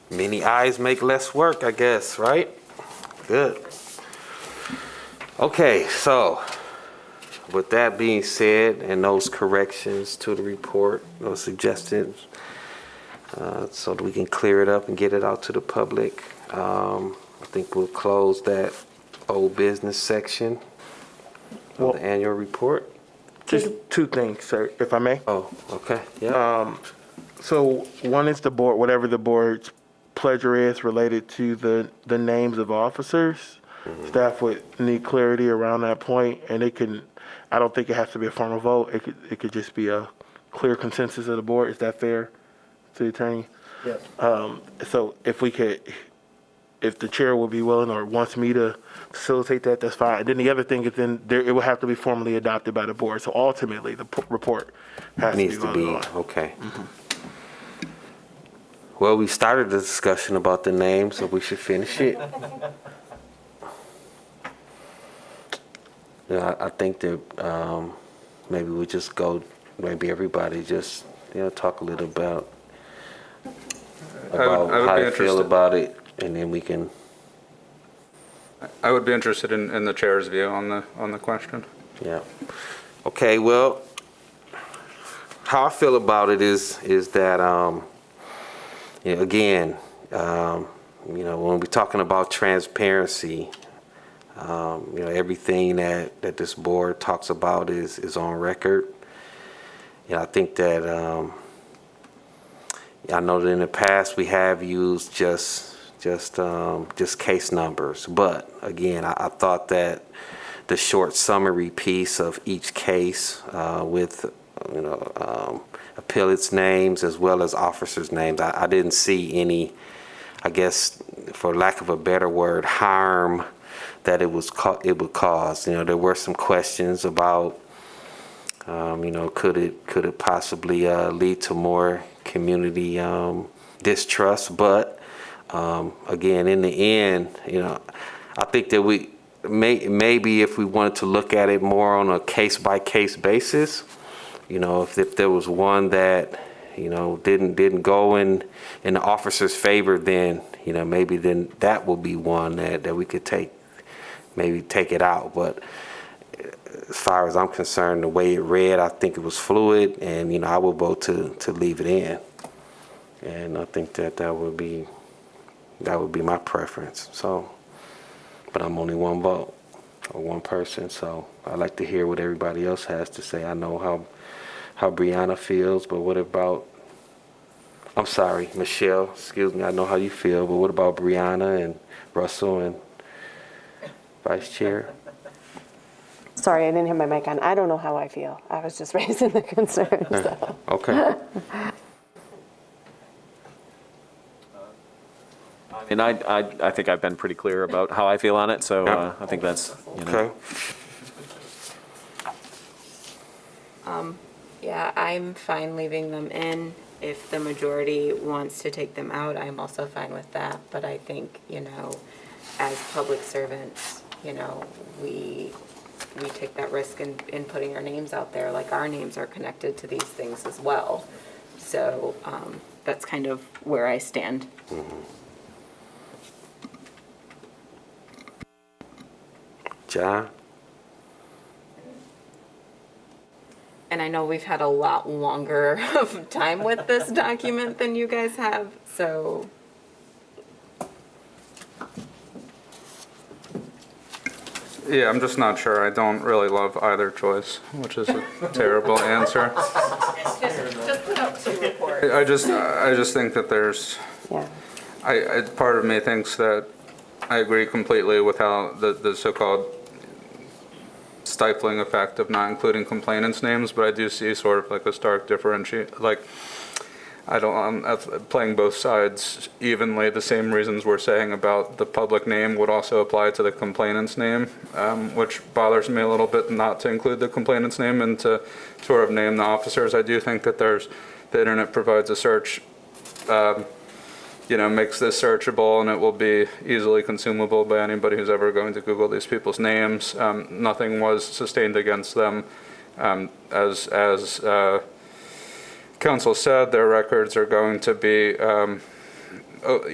Many eyes make less work, I guess, right? Good. Okay, so with that being said, and those corrections to the report, those suggestions, so that we can clear it up and get it out to the public, I think we'll close that old business section of the annual report. Just two things, sir, if I may. Oh, okay, yeah. So one is the board, whatever the board's pleasure is related to the names of officers. Staff would need clarity around that point, and I don't think it has to be a formal vote. It could just be a clear consensus of the board. Is that fair to the attorney? Yes. So if the chair will be willing or wants me to facilitate that, that's fine. And then the other thing is it will have to be formally adopted by the board. So ultimately, the report has Needs to to be be, voted on. okay. Well, we started the discussion about the name, so we should finish it. Yeah, I think that maybe we just maybe everybody just, talk a little about I would how be you feel interested. about it, and then we can, I would be interested in the chair's view on the question. yeah. Okay, well, how I feel about it is that, again, when we're talking about transparency, everything that this board talks about is on record. I think that, I know that in the past we have used just case numbers, but again, I thought that the short summary piece of each case with appellate's names as well as officers' names, I didn't see any, I guess, for lack of a better word, harm that it would cause. There were some questions about, could it possibly lead to more community distrust? But again, in the end, I think that we maybe if we wanted to look at it more on a case-by-case basis, if there was one that didn't go in the officer's favor, then maybe then that will be one that we could take it out. But as far as I'm concerned, the way it read, I think it was fluid, and I would vote to leave it in. And I think that would be my preference. So, but I'm only one vote or one person, so I'd like to hear what everybody else has to say. I know how Brianna feels, but what about, I'm sorry, Michelle, excuse me, I know how you feel, but what about Brianna and Russell and Vice Chair? Sorry, I didn't have my mic on. I don't know how I feel. I was just raising the concern, so. Okay. And I think I've been pretty clear about how I feel on it, so Yeah. I think that's, Okay. Yeah, I'm fine leaving them in. If the majority wants to take them out, I'm also fine with that. But I think, as public servants, we take that risk in putting our names out there. Like, our names are connected to these things as well. So that's kind of where I stand. John? And I know we've had a lot longer of time with this document than you guys have, so. Yeah, I'm just not sure. I don't really love either choice, which is a terrible answer. Just put out 2 reports. I just think that there's, Yeah. part of me thinks that I agree completely with how the so-called stifling effect of not including complainants' names, but I do see sort of like a stark differentiate, like, I'm playing both sides evenly. The same reasons we're saying about the public name would also apply to the complainant's name, which bothers me a little bit not to include the complainant's name and to sort of name the officers. I do think that the internet provides a search, makes this searchable, and it will be easily consumable by anybody who's ever going to Google these people's names. Nothing was sustained against them as council said, their records are going to be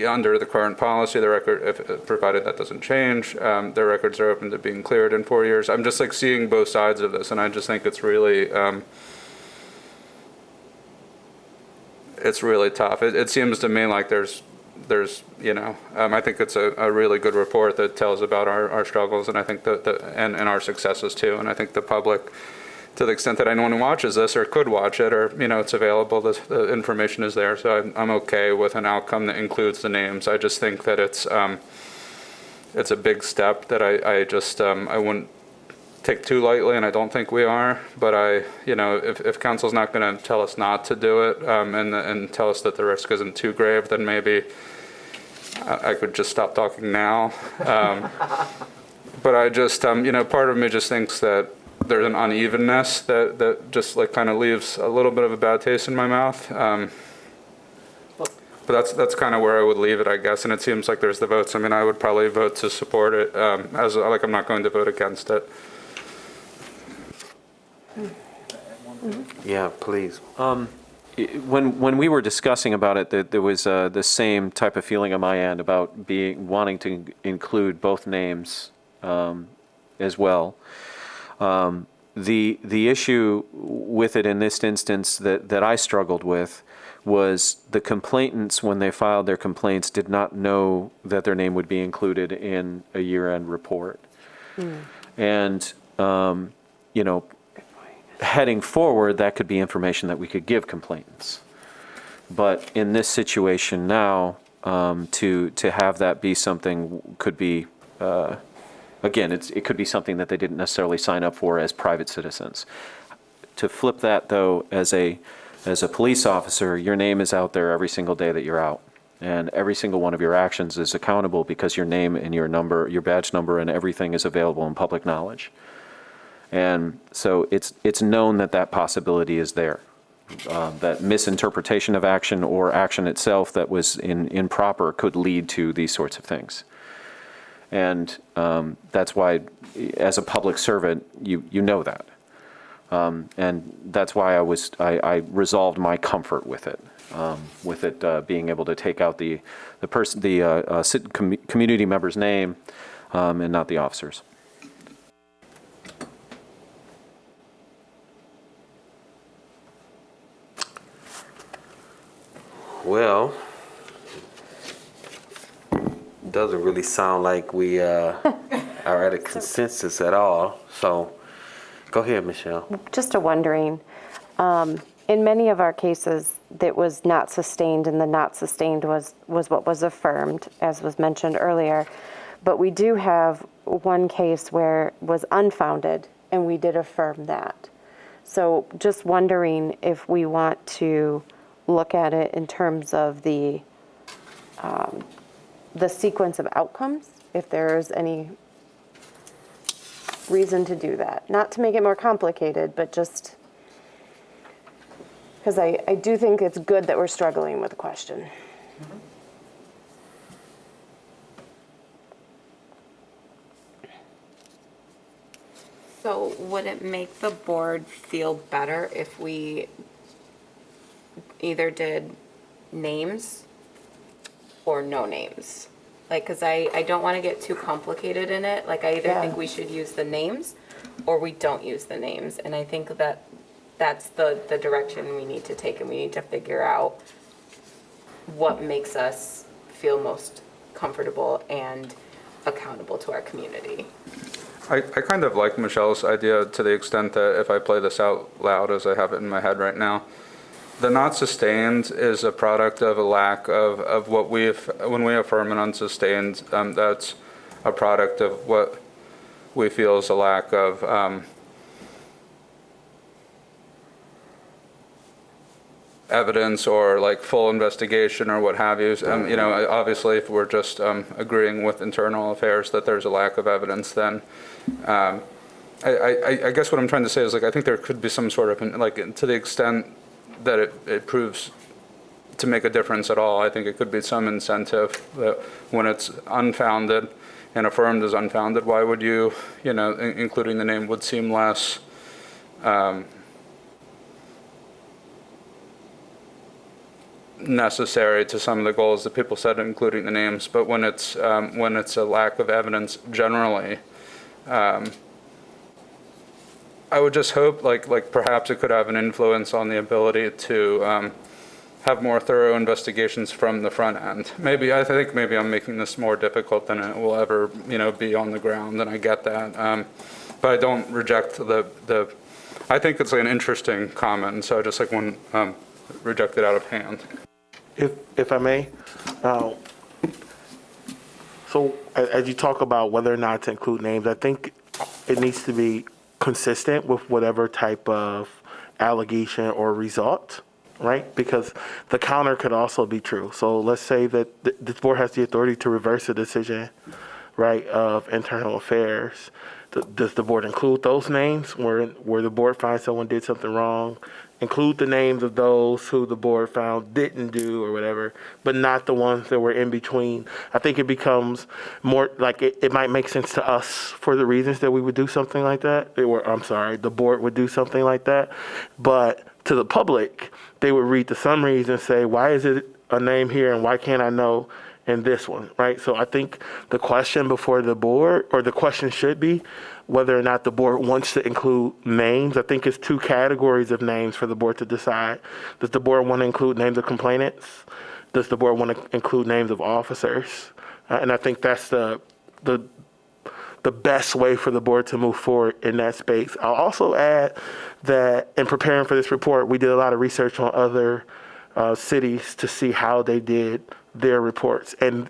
under the current policy, the record, if provided that doesn't change, their records are open to being cleared in 4 years. I'm just like seeing both sides of this, and I just think it's really tough. It seems to me like there's I think it's a really good report that tells about our struggles, and I think and our successes too. And I think the public, to the extent that anyone watches this or could watch it, or it's available, the information is there. So I'm okay with an outcome that includes the names. I just think that it's a big step that I wouldn't take too lightly, and I don't think we are. But if council's not going to tell us not to do it, and tell us that the risk isn't too grave, then maybe I could just stop talking now. But I just part of me just thinks that there's an unevenness that just like kind of leaves a little bit of a bad taste in my mouth. But that's kind of where I would leave it, I guess. And it seems like there's the votes. I mean, I would probably vote to support it, I'm not going to vote against it. Yeah, please. When we were discussing about it, there was the same type of feeling on my end about wanting to include both names as well. The issue with it in this instance that I struggled with was the complainants, when they filed their complaints, did not know that their name would be included in a year-end report. And, heading forward, that could be information that we could give complainants. But in this situation now, to have that be something could be, again, it could be something that they didn't necessarily sign up for as private citizens. To flip that, though, as a police officer, your name is out there every single day that you're out. And every single one of your actions is accountable because your name and your number, your badge number, and everything is available in public knowledge. And so it's known that possibility is there. That misinterpretation of action or action itself that was improper could lead to these sorts of things. And that's why, as a public servant, you know that. And that's why I resolved my comfort with it being able to take out the community member's name and not the officer's. Well, doesn't really sound like we are at a consensus at all. So go ahead, Michelle. Just wondering, in many of our cases, that was not sustained, and the not sustained was what was affirmed, as was mentioned earlier. But we do have one case where it was unfounded, and we did affirm that. So just wondering if we want to look at it in terms of the sequence of outcomes, if there's any reason to do that. Not to make it more complicated, but just because I do think it's good that we're struggling with the question. So would it make the board feel better if we either did names or no names? Like, because I don't want to get too complicated in it. Like, I either think we should use the names or we don't use the names. And I think that's the direction we need to take, and we need to figure out what makes us feel most comfortable and accountable to our community. I kind of like Michelle's idea to the extent that if I play this out loud as I have it in my head right now, the not sustained is a product of a lack of what when we affirm an unsustained, that's a product of what we feel is a lack of evidence or like full investigation or what have you. Obviously if we're just agreeing with internal affairs that there's a lack of evidence, then I guess what I'm trying to say is, like, I think there could be some sort of, like, to the extent that it proves to make a difference at all, I think it could be some incentive that when it's unfounded and affirmed as unfounded, why would you, including the name, would seem less necessary to some of the goals that people said, including the names, but when it's a lack of evidence generally, I would just hope like perhaps it could have an influence on the ability to have more thorough investigations from the front end. I think maybe I'm making this more difficult than it will ever, be on the ground, and I get that. But I don't reject the I think it's like an interesting comment, and so I just want reject it out of hand. If I may, so as you talk about whether or not to include names, I think it needs to be consistent with whatever type of allegation or result, right? Because the counter could also be true. So let's say that this board has the authority to reverse a decision, right, of internal affairs. Does the board include those names where the board finds someone did something wrong? Include the names of those who the board found didn't do or whatever, but not the ones that were in between. I think it becomes more like it might make sense to us for the reasons that we would do something like that. The board would do something like that. But to the public, they would read the summaries and say, why is it a name here and why can't I know in this one, right? So I think the question before the board, or the question should be, whether or not the board wants to include names. I think it's two categories of names for the board to decide. Does the board want to include names of complainants? Does the board want to include names of officers? And I think that's the best way for the board to move forward in that space. I'll also add that in preparing for this report, we did a lot of research on other cities to see how they did their reports. And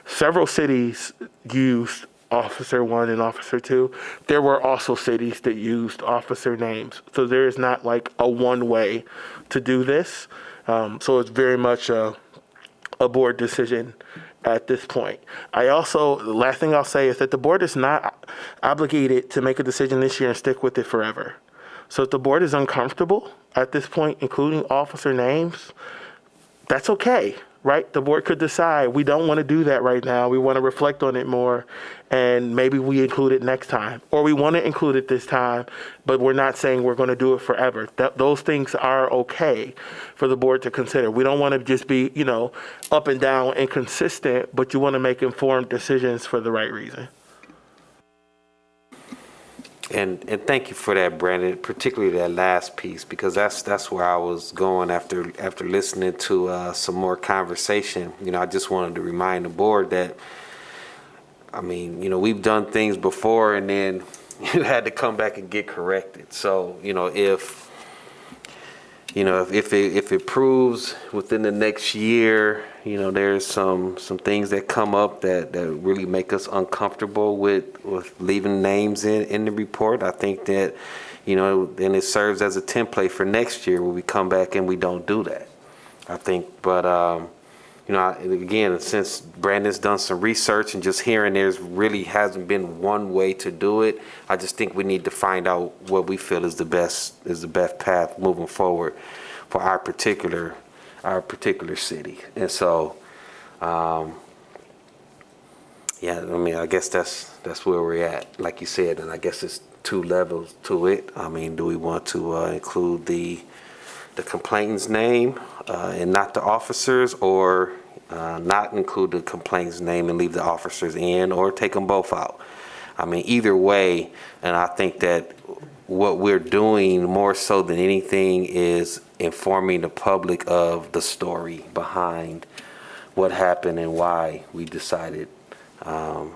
several cities used Officer 1 and Officer 2. There were also cities that used officer names. So there is not like a one way to do this. So it's very much a board decision at this point. The last thing I'll say is that the board is not obligated to make a decision this year and stick with it forever. So if the board is uncomfortable at this point, including officer names, that's okay, right? The board could decide we don't want to do that right now. We want to reflect on it more, and maybe we include it next time. Or we want to include it this time, but we're not saying we're going to do it forever. Those things are okay for the board to consider. We don't want to just be, up and down and consistent, but you want to make informed decisions for the right reason. And thank you for that, Brandon, particularly that last piece, because that's where I was going after listening to some more conversation. I just wanted to remind the board that, we've done things before and then you had to come back and get corrected. So, if it proves within the next year, there's some things that come up that really make us uncomfortable with leaving names in the report. I think that, then it serves as a template for next year where we come back and we don't do that. I think, but, again, since Brandon's done some research and just hearing there's really hasn't been one way to do it, I just think we need to find out what we feel is the best path moving forward for our particular city. And so, I guess that's where we're at, like you said, and I guess it's two levels to it. Do we want to include the complainant's name and not the officers, or not include the complainant's name and leave the officers in, or take them both out? Either way, and I think that what we're doing more so than anything is informing the public of the story behind what happened and why we decided the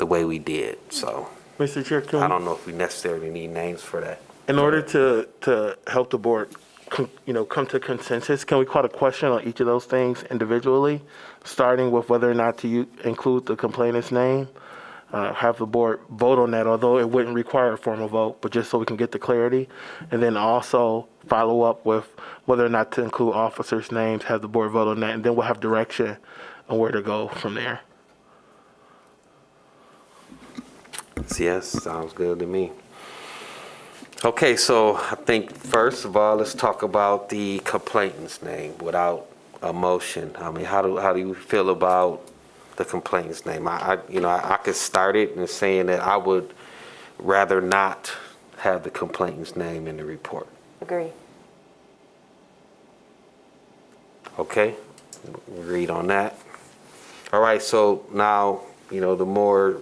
way we did. So, Mr. Chair, I don't know if we necessarily need names for that. in order to help the board, come to consensus, can we call a question on each of those things individually, starting with whether or not to include the complainant's name? Have the board vote on that, although it wouldn't require a formal vote, but just so we can get the clarity. And then also follow up with whether or not to include officers' names, have the board vote on that, and then we'll have direction on where to go from there. Yes, sounds good to me. Okay, so I think first of all, let's talk about the complainant's name without a motion. How do you feel about the complainant's name? I could start it in saying that I would rather not have the complainant's name in the report. Agree. Okay, we agreed on that. All right, so now, the more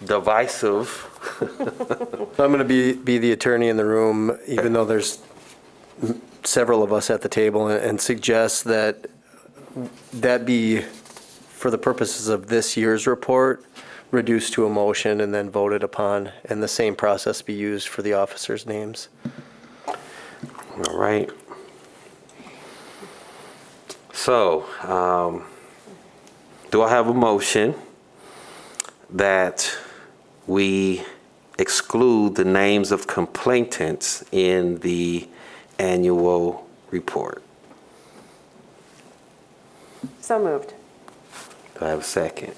divisive, So I'm going to be the attorney in the room, even though there's several of us at the table, and suggest that be, for the purposes of this year's report, reduced to a motion and then voted upon, and the same process be used for the officers' names. all right. So, do I have a motion that we exclude the names of complainants in the annual report? So moved. Do I have a second?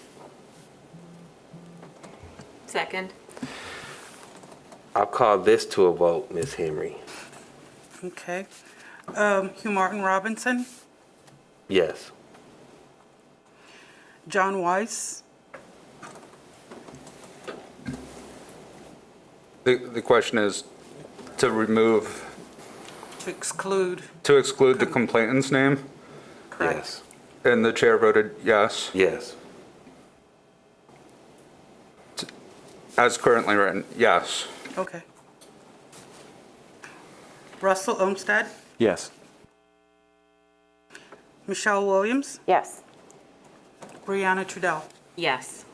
Second. I'll call this to a vote, Ms. Henry. Okay. Hugh Martin Robinson, Yes. John Weiss, The question is to remove, to exclude, to exclude the complainant's name, correct? Yes. and the chair voted yes, Yes. as currently written, yes. Okay. Russell Olmsted, Yes. Michelle Williams, Yes. Brianna Trudell. Yes.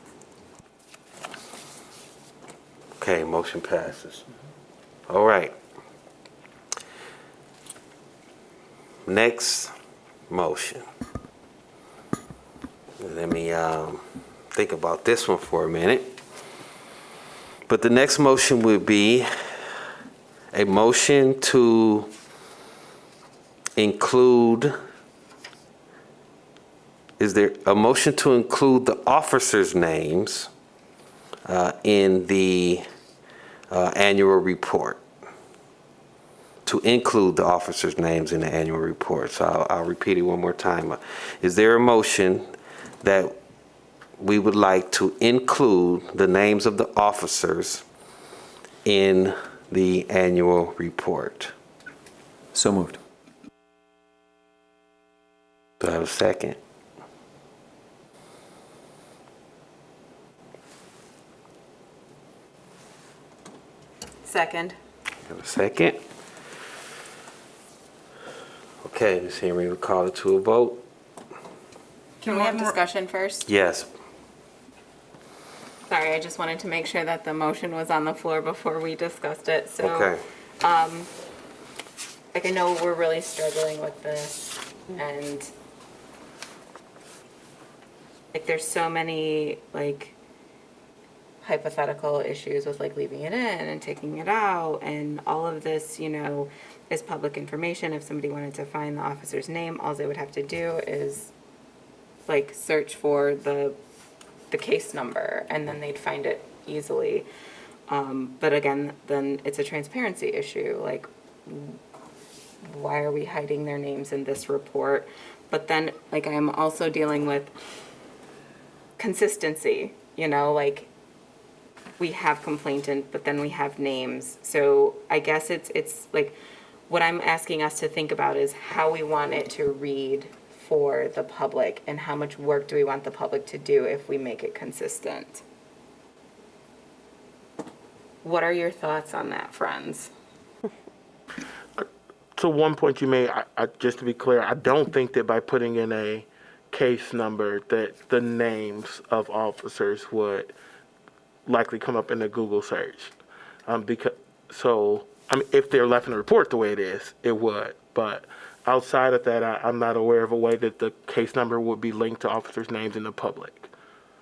Okay, motion passes. All right. Next motion. Let me think about this one for a minute. But the next motion would be a motion to include, is there a motion to include the officers' names in the annual report? To include the officers' names in the annual report. So I'll repeat it one more time. Is there a motion that we would like to include the names of the officers in the annual report? So moved. Do I have a second? Second. Have a second? Okay, Ms. Henry, we'll call it to a vote. Can we have discussion first? Yes. Sorry, I just wanted to make sure that the motion was on the floor before we discussed it. So, Okay. like, I know we're really struggling with this, and like, there's so many like hypothetical issues with like leaving it in and taking it out, and all of this, is public information. If somebody wanted to find the officer's name, all they would have to do is like search for the case number, and then they'd find it easily. But again, then it's a transparency issue. Like, why are we hiding their names in this report? But then, like, I'm also dealing with consistency, like, we have complainant, but then we have names. So I guess it's like, what I'm asking us to think about is how we want it to read for the public, and how much work do we want the public to do if we make it consistent? What are your thoughts on that, friends? So one point you made, just to be clear, I don't think that by putting in a case number that the names of officers would likely come up in the Google search. If they're left in the report the way it is, it would. But outside of that, I'm not aware of a way that the case number would be linked to officers' names in the public.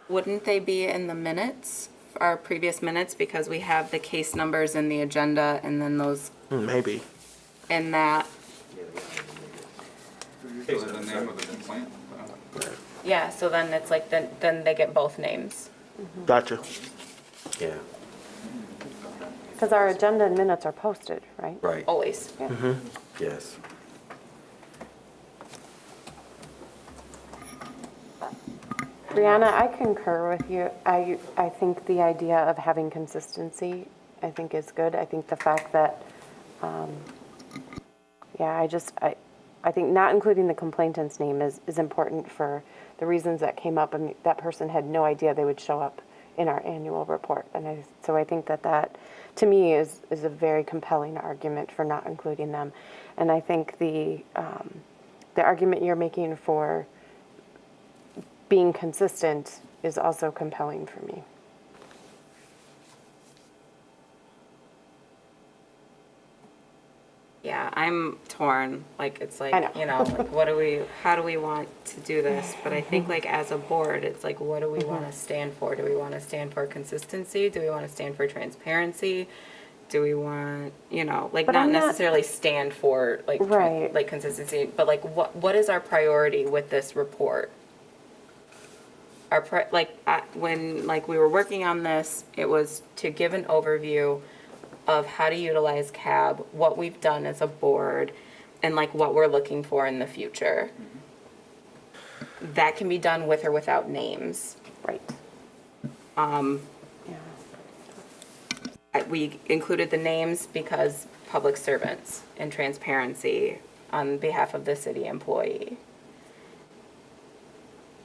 Wouldn't they be in the minutes, our previous minutes, because we have the case numbers in the agenda, and then those Maybe. in that? The name of the complaint. Yeah, so then it's like, then they get both names. Gotcha. Yeah, Because our agenda and minutes are posted, right? right. Always. Yeah. Yes. Brianna, I concur with you. I think the idea of having consistency, I think is good. I think the fact that, I think not including the complainant's name is important for the reasons that came up, and that person had no idea they would show up in our annual report. And so I think that to me is a very compelling argument for not including them. And I think the argument you're making for being consistent is also compelling for me. Yeah, I'm torn. Like, it's like, I know. you know, like, how do we want to do this? But I think, like, as a board, it's like, what do we want to stand for? Do we want to stand for consistency? Do we want to stand for transparency? Do we want, you know, like, But not I'm not- necessarily stand for, like, Right. like consistency, but like, what is our priority with this report? When, like, we were working on this, it was to give an overview of how to utilize CAB, what we've done as a board, and like what we're looking for in the future. That can be done with or without names. Right. Um, Yeah. We included the names because public servants and transparency on behalf of the city employee.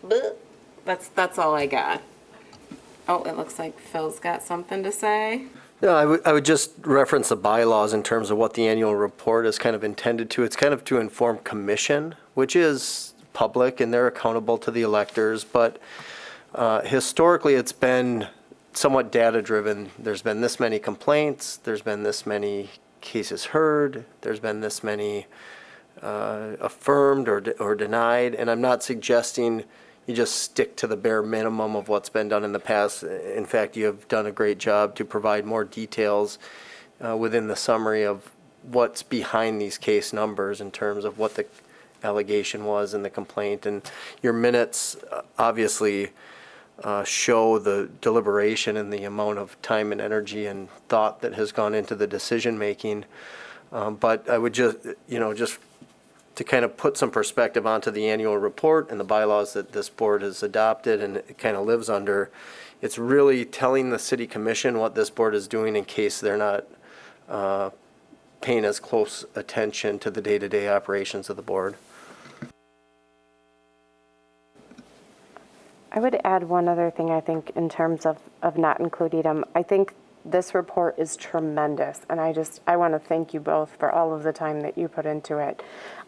But that's all I got. Oh, it looks like Phil's got something to say. No, I would just reference the bylaws in terms of what the annual report is kind of intended to. It's kind of to inform commission, which is public and they're accountable to the electors. But historically, it's been somewhat data-driven. There's been this many complaints. There's been this many cases heard. There's been this many affirmed or denied. And I'm not suggesting you just stick to the bare minimum of what's been done in the past. In fact, you have done a great job to provide more details within the summary of what's behind these case numbers in terms of what the allegation was in the complaint. And your minutes obviously show the deliberation and the amount of time and energy and thought that has gone into the decision-making. But I would just to kind of put some perspective onto the annual report and the bylaws that this board has adopted and it kind of lives under, it's really telling the city commission what this board is doing in case they're not paying as close attention to the day-to-day operations of the board. I would add one other thing, I think, in terms of not including them. I think this report is tremendous, and I want to thank you both for all of the time that you put into it.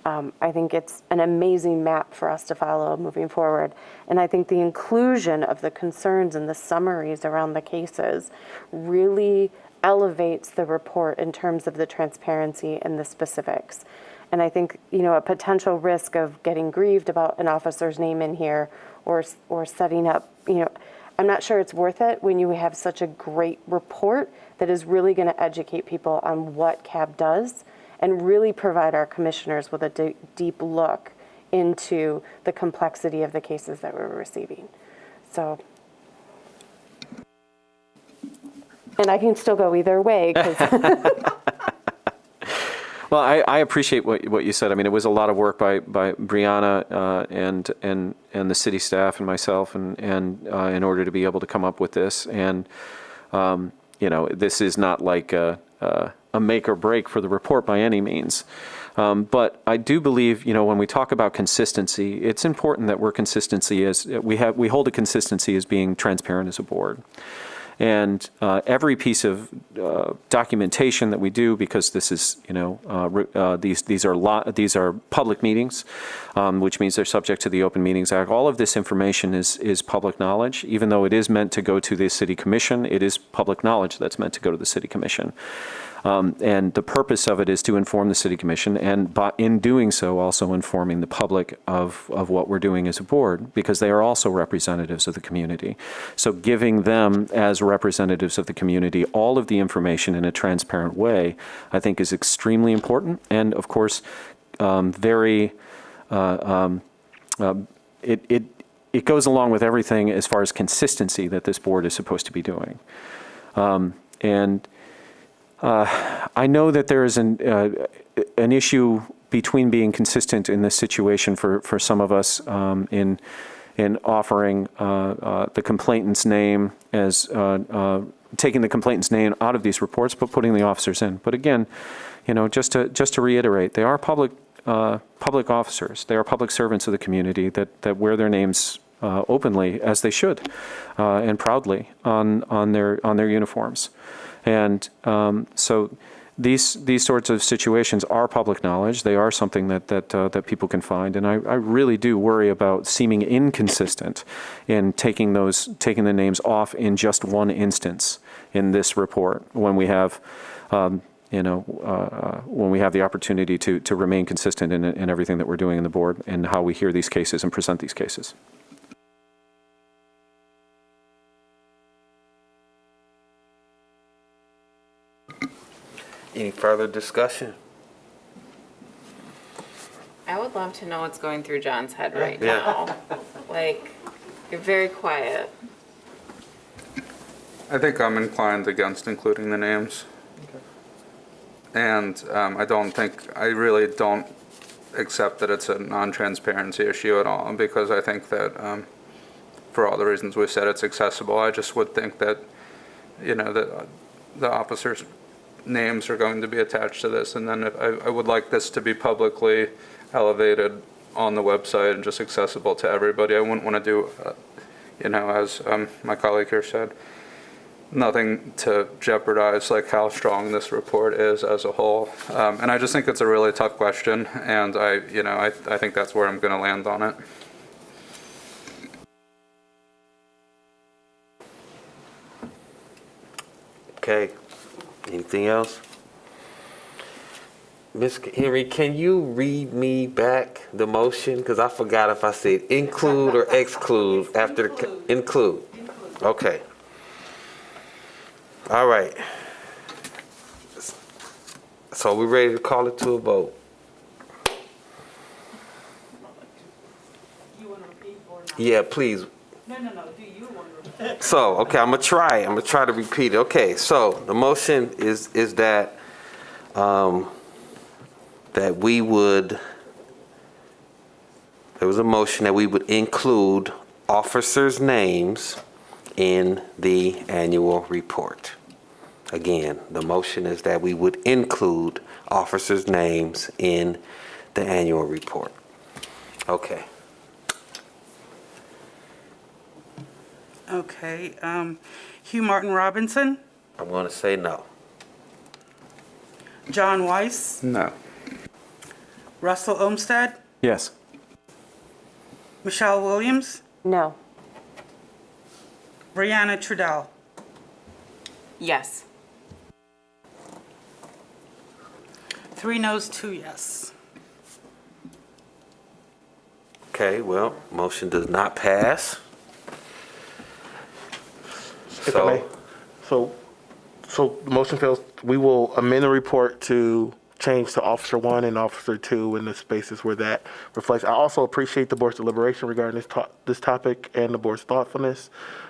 I think it's an amazing map for us to follow moving forward, and I think the inclusion of the concerns and the summaries around the cases really elevates the report in terms of the transparency and the specifics. And I think, a potential risk of getting grieved about an officer's name in here or setting up, I'm not sure it's worth it when you have such a great report that is really going to educate people on what CAB does and really provide our commissioners with a deep look into the complexity of the cases that we're receiving. So, and I can still go either way. Well, I appreciate what you said. I mean, it was a lot of work by Brianna and the city staff and myself and in order to be able to come up with this. And this is not like a make or break for the report by any means. But I do believe, when we talk about consistency, it's important that we hold a consistency as being transparent as a board. And every piece of documentation that we do, because this is, these are public meetings, which means they're subject to the Open Meetings Act. All of this information is public knowledge, even though it is meant to go to the City Commission. It is public knowledge that's meant to go to the City Commission. And the purpose of it is to inform the City Commission, and in doing so, also informing the public of what we're doing as a board, because they are also representatives of the community. So giving them, as representatives of the community, all of the information in a transparent way, I think is extremely important. And of course, it goes along with everything as far as consistency that this board is supposed to be doing. I know that there is an issue between being consistent in this situation for some of us in offering the complainant's name as taking the complainant's name out of these reports, but putting the officers in. But again, just to reiterate, they are public public officers. They are public servants of the community that wear their names openly, as they should, and proudly on their uniforms. And so these sorts of situations are public knowledge. They are something that people can find. And I really do worry about seeming inconsistent in taking the names off in just one instance in this report when we have when we have the opportunity to remain consistent in everything that we're doing in the board and how we hear these cases and present these cases. Any further discussion? I would love to know what's going through John's head right Yeah. now. Like, you're very quiet. I think I'm inclined against including the names. And I really don't accept that it's a non-transparency issue at all, because I think that for all the reasons we said, it's accessible. I just would think that, that the officers' names are going to be attached to this, and then I would like this to be publicly elevated on the website and just accessible to everybody. I wouldn't want to do, as my colleague here said, nothing to jeopardize like how strong this report is as a whole. And I just think it's a really tough question, and I think that's where I'm going to land on it. Okay. Anything else? Ms. Henry, can you read me back the motion? Because I forgot if I said include or exclude after the, include. Okay. All right. So we're ready to call it to a vote. You want to repeat or not? Yeah, please. No. Do you want to repeat? So, okay, I'm gonna try to repeat it. Okay, so the motion is that that we would, there was a motion that we would include officers' names in the annual report. Again, the motion is that we would include officers' names in the annual report. Okay. Okay, Hugh Martin Robinson, I'm gonna say no. John Weiss, No. Russell Olmsted, Yes. Michelle Williams, No. Brianna Trudell. Yes. 3 noes, 2 yes. Okay, well, motion does not pass. If I may. So the motion fails. We will amend the report to change to Officer 1 and Officer 2 in the spaces where that reflects. I also appreciate the board's deliberation regarding this topic and the board's thoughtfulness.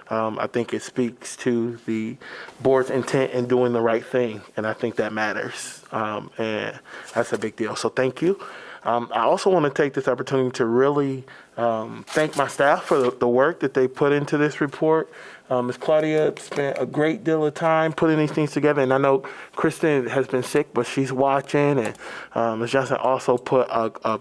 I think it speaks to the board's intent in doing the right thing, and I think that matters. And that's a big deal. So thank you. I also want to take this opportunity to really thank my staff for the work that they put into this report. Ms. Claudia spent a great deal of time putting these things together, and I know Kristen has been sick, but she's watching, and Ms. Johnson also put a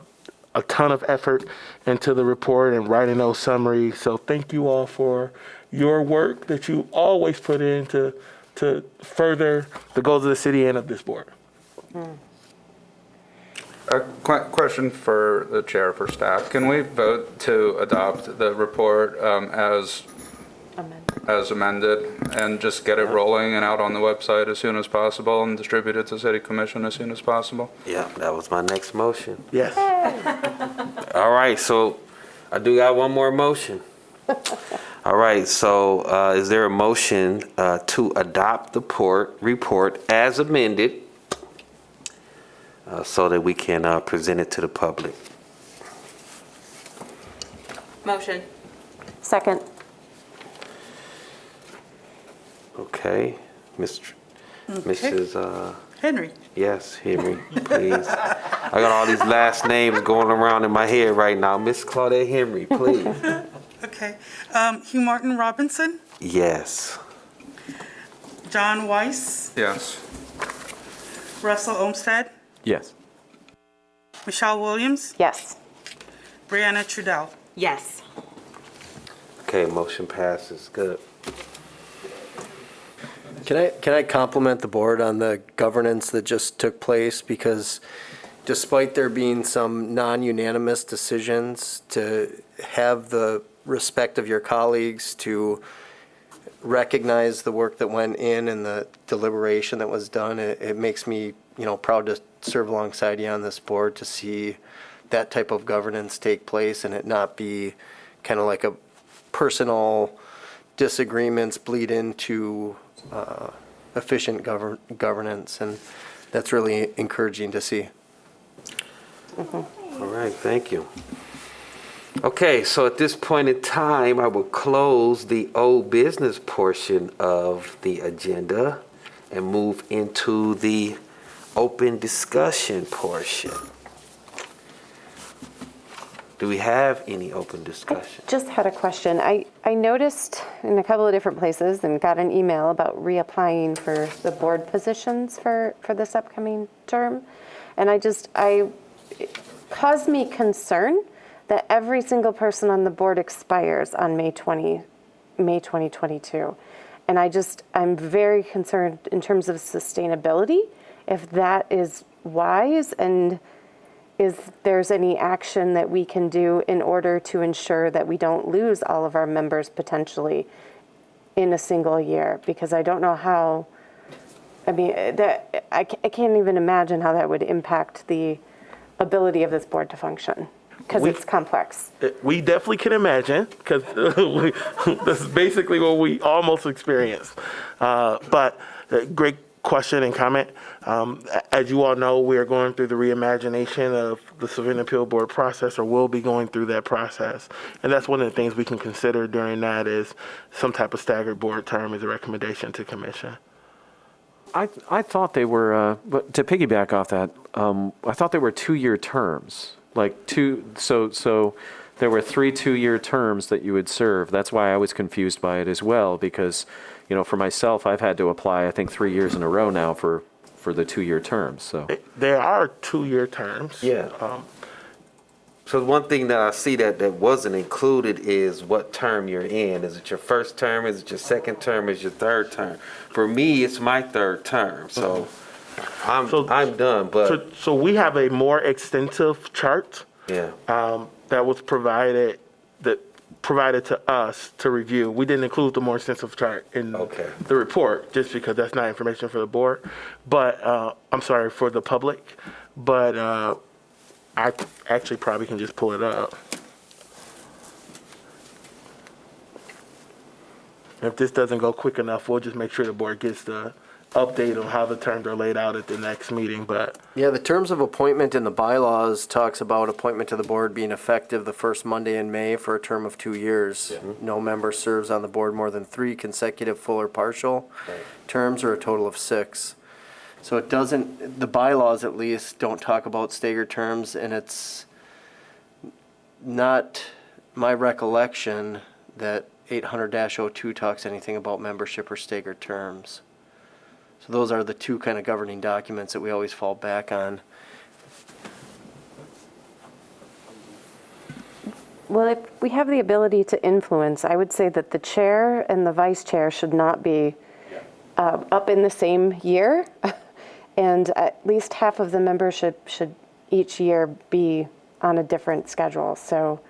ton of effort into the report and writing those summaries. So thank you all for your work that you always put in to further the goals of the city and of this board. A question for the chair, for staff. Can we vote to adopt the report as amended and just get it rolling and out on the website as soon as possible and distribute it to City Commission as soon as possible? Yeah, that was my next motion. Yes. All right, so I do got one more motion. All right, so is there a motion to adopt the report as amended so that we can present it to the public? Motion. Second. Okay, Mrs. Henry, Yes, Henry, please. I got all these last names going around in my head right now. Miss Claudette Henry, please. okay. Hugh Martin Robinson, Yes. John Weiss, Yes. Russell Olmsted, Yes. Michelle Williams, Yes. Brianna Trudell. Yes. Okay, motion passes. Good. Can I compliment the board on the governance that just took place? Because despite there being some non-unanimous decisions, to have the respect of your colleagues, to recognize the work that went in and the deliberation that was done, it makes me, proud to serve alongside you on this board, to see that type of governance take place and it not be kind of like a personal disagreements bleed into efficient governance, and that's really encouraging to see. All right, thank you. Okay, so at this point in time, I will close the old business portion of the agenda and move into the open discussion portion. Do we have any open discussion? Just had a question. I noticed in a couple of different places and got an email about reapplying for the board positions for this upcoming term. And it caused me concern that every single person on the board expires on May 2022. And I'm very concerned in terms of sustainability, if that is wise, and if there's any action that we can do in order to ensure that we don't lose all of our members potentially in a single year. Because I don't know how, I can't even imagine how that would impact the ability of this board to function, because it's complex. We definitely can imagine, because this is basically what we almost experienced. But great question and comment. As you all know, we are going through the reimagination of the Civilian Appeal Board process, or will be going through that process. And that's one of the things we can consider during that, is some type of staggered board term as a recommendation to commission. I thought they were, but to piggyback off that, I thought they were 2-year terms. So there were 3 2-year terms that you would serve. That's why I was confused by it as well, because, for myself, I've had to apply, I think, 3 years in a row now for the 2-year terms, so. There are 2-year terms. Yeah. So the one thing that I see that wasn't included is what term you're in. Is it your first term? Is it your second term? Is it your third term? For me, it's my third term, so I'm done, but. So we have a more extensive chart. Yeah. That was provided to us to review. We didn't include the more extensive chart in the report, just because that's not information for the board. But I'm sorry, for the public. But I actually probably can just pull it up. If this doesn't go quick enough, we'll just make sure the board gets the update on how the terms are laid out at the next meeting. But Yeah, the terms of appointment in the bylaws talks about appointment to the board being effective the first Monday in May for a term of 2 years. No member serves on the board more than 3 consecutive full or partial terms, or a total of 6. So it doesn't, the bylaws at least don't talk about staggered terms, and it's not my recollection that 800-02 talks anything about membership or staggered terms. So those are the 2 kind of governing documents that we always fall back on. Well, if we have the ability to influence, I would say that the chair and the vice chair should not be up in the same year. And at least half of the membership should each year be on a different schedule. So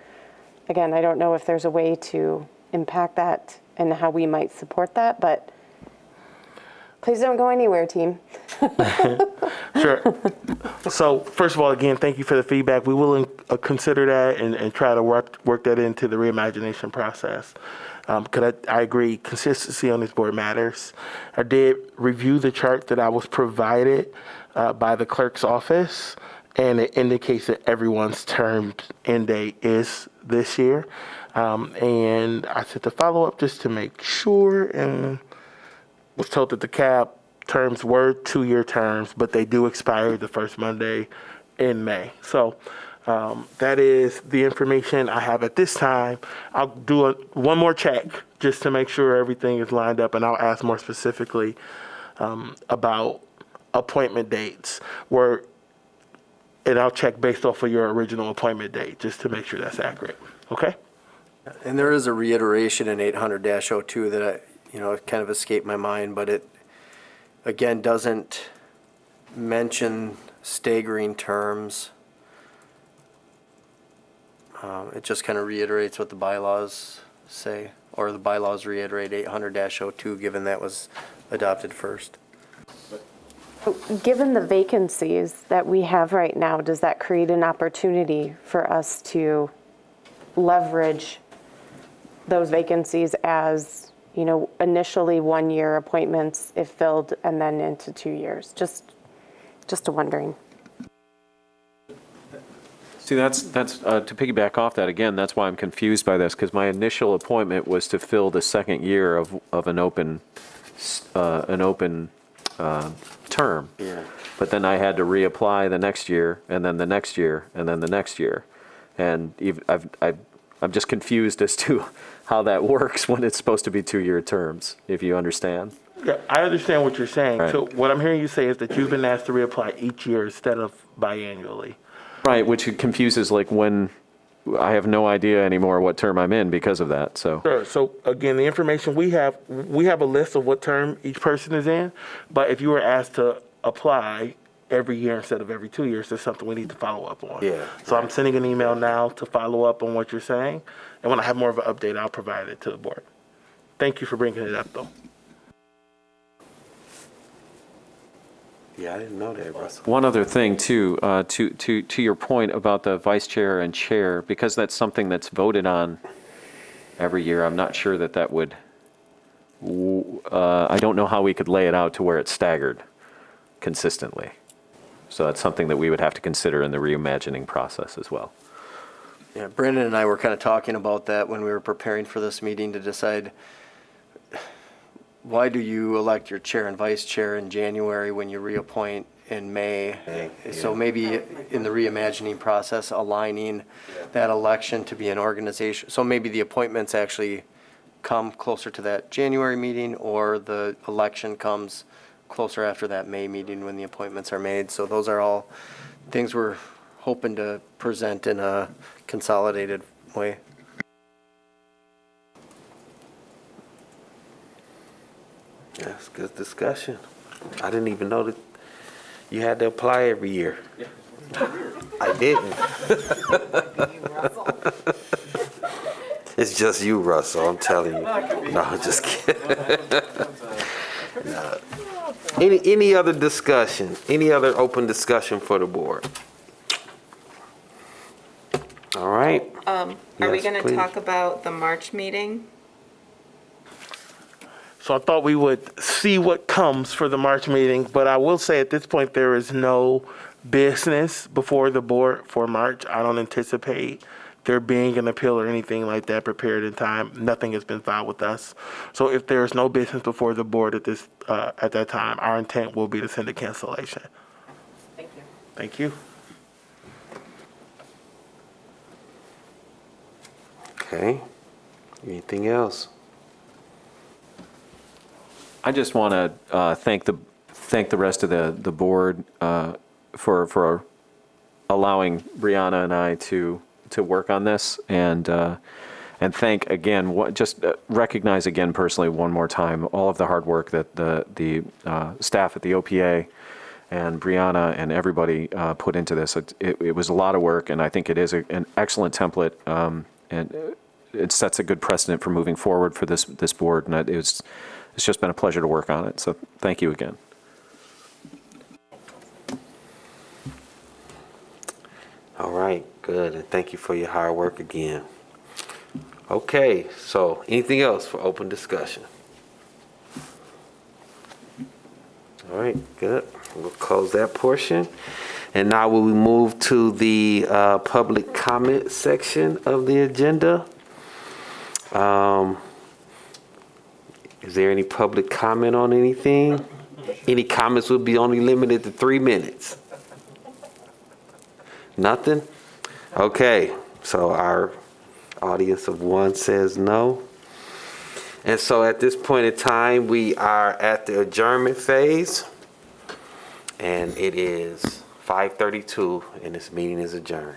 again, I don't know if there's a way to impact that and how we might support that, but please don't go anywhere, team. sure. So first of all, again, thank you for the feedback. We will consider that and try to work that into the reimagination process. Because I agree, consistency on this board matters. I did review the chart that I was provided by the clerk's office, and it indicates that everyone's term end date is this year. And I sent the follow-up just to make sure, and was told that the CAB terms were 2-year terms, but they do expire the first Monday in May. So that is the information I have at this time. I'll do one more check just to make sure everything is lined up, and I'll ask more specifically about appointment dates. and I'll check based off of your original appointment date, just to make sure that's accurate. Okay? And there is a reiteration in 800-02 that it kind of escaped my mind, but it, again, doesn't mention staggering terms. It just kind of reiterates what the bylaws say, or the bylaws reiterate 800-02, given that was adopted first. Given the vacancies that we have right now, does that create an opportunity for us to leverage those vacancies as, initially 1-year appointments if filled and then into 2 years? Just a wondering. See, that's to piggyback off that again, that's why I'm confused by this, because my initial appointment was to fill the second year of an open term. Yeah. But then I had to reapply the next year, and then the next year, and then the next year. And I'm just confused as to how that works when it's supposed to be 2-year terms, if you understand. Yeah, I understand what you're saying. Right. So what I'm hearing you say is that you've been asked to reapply each year instead of biannually. Right, which confuses like when I have no idea anymore what term I'm in because of that, so. Sure. So again, the information we have a list of what term each person is in, but if you were asked to apply every year instead of every 2 years, that's something we need to follow up on. Yeah. So I'm sending an email now to follow up on what you're saying, and when I have more of an update, I'll provide it to the board. Thank you for bringing it up, though. Yeah, I didn't know that, Russell. One other thing too, to your point about the vice chair and chair, because that's something that's voted on every year, I'm not sure that would, I don't know how we could lay it out to where it's staggered consistently. So that's something that we would have to consider in the reimagining process as well. Yeah, Brandon and I were kind of talking about that when we were preparing for this meeting to decide, why do you elect your chair and vice chair in January when you reappoint in May? So maybe in the reimagining process, aligning that election to be an organization. So maybe the appointments actually come closer to that January meeting, or the election comes closer after that May meeting when the appointments are made. So those are all things we're hoping to present in a consolidated way. That's good discussion. I didn't even know that you had to apply every year. I didn't. It's just you, Russell, I'm telling you. No, I'm just kidding. No. Any other discussion? Any other open discussion for the board? All right. Are we Yes, going to please. talk about the March meeting? So I thought we would see what comes for the March meeting, but I will say at this point, there is no business before the board for March. I don't anticipate there being an appeal or anything like that prepared in time. Nothing has been filed with us. So if there is no business before the board at that time, our intent will be to send a cancellation. Thank you. Thank you. Okay. Anything else? I just want to thank the rest of the board for allowing Brianna and I to work on this, and thank again, recognize again personally one more time all of the hard work that the staff at the OPA and Brianna and everybody put into this. It was a lot of work, and I think it is an excellent template, and it sets a good precedent for moving forward for this board, and it's just been a pleasure to work on it. So thank you again. All right, good, and thank you for your hard work again. Okay, so anything else for open discussion? All right, good. We'll close that portion. And now we will move to the public comment section of the agenda. Is there any public comment on anything? Any comments will be only limited to 3 minutes. Nothing? Okay, so our audience of one says no. And so at this point in time, we are at the adjournment phase. And it is 5:32, and this meeting is adjourned.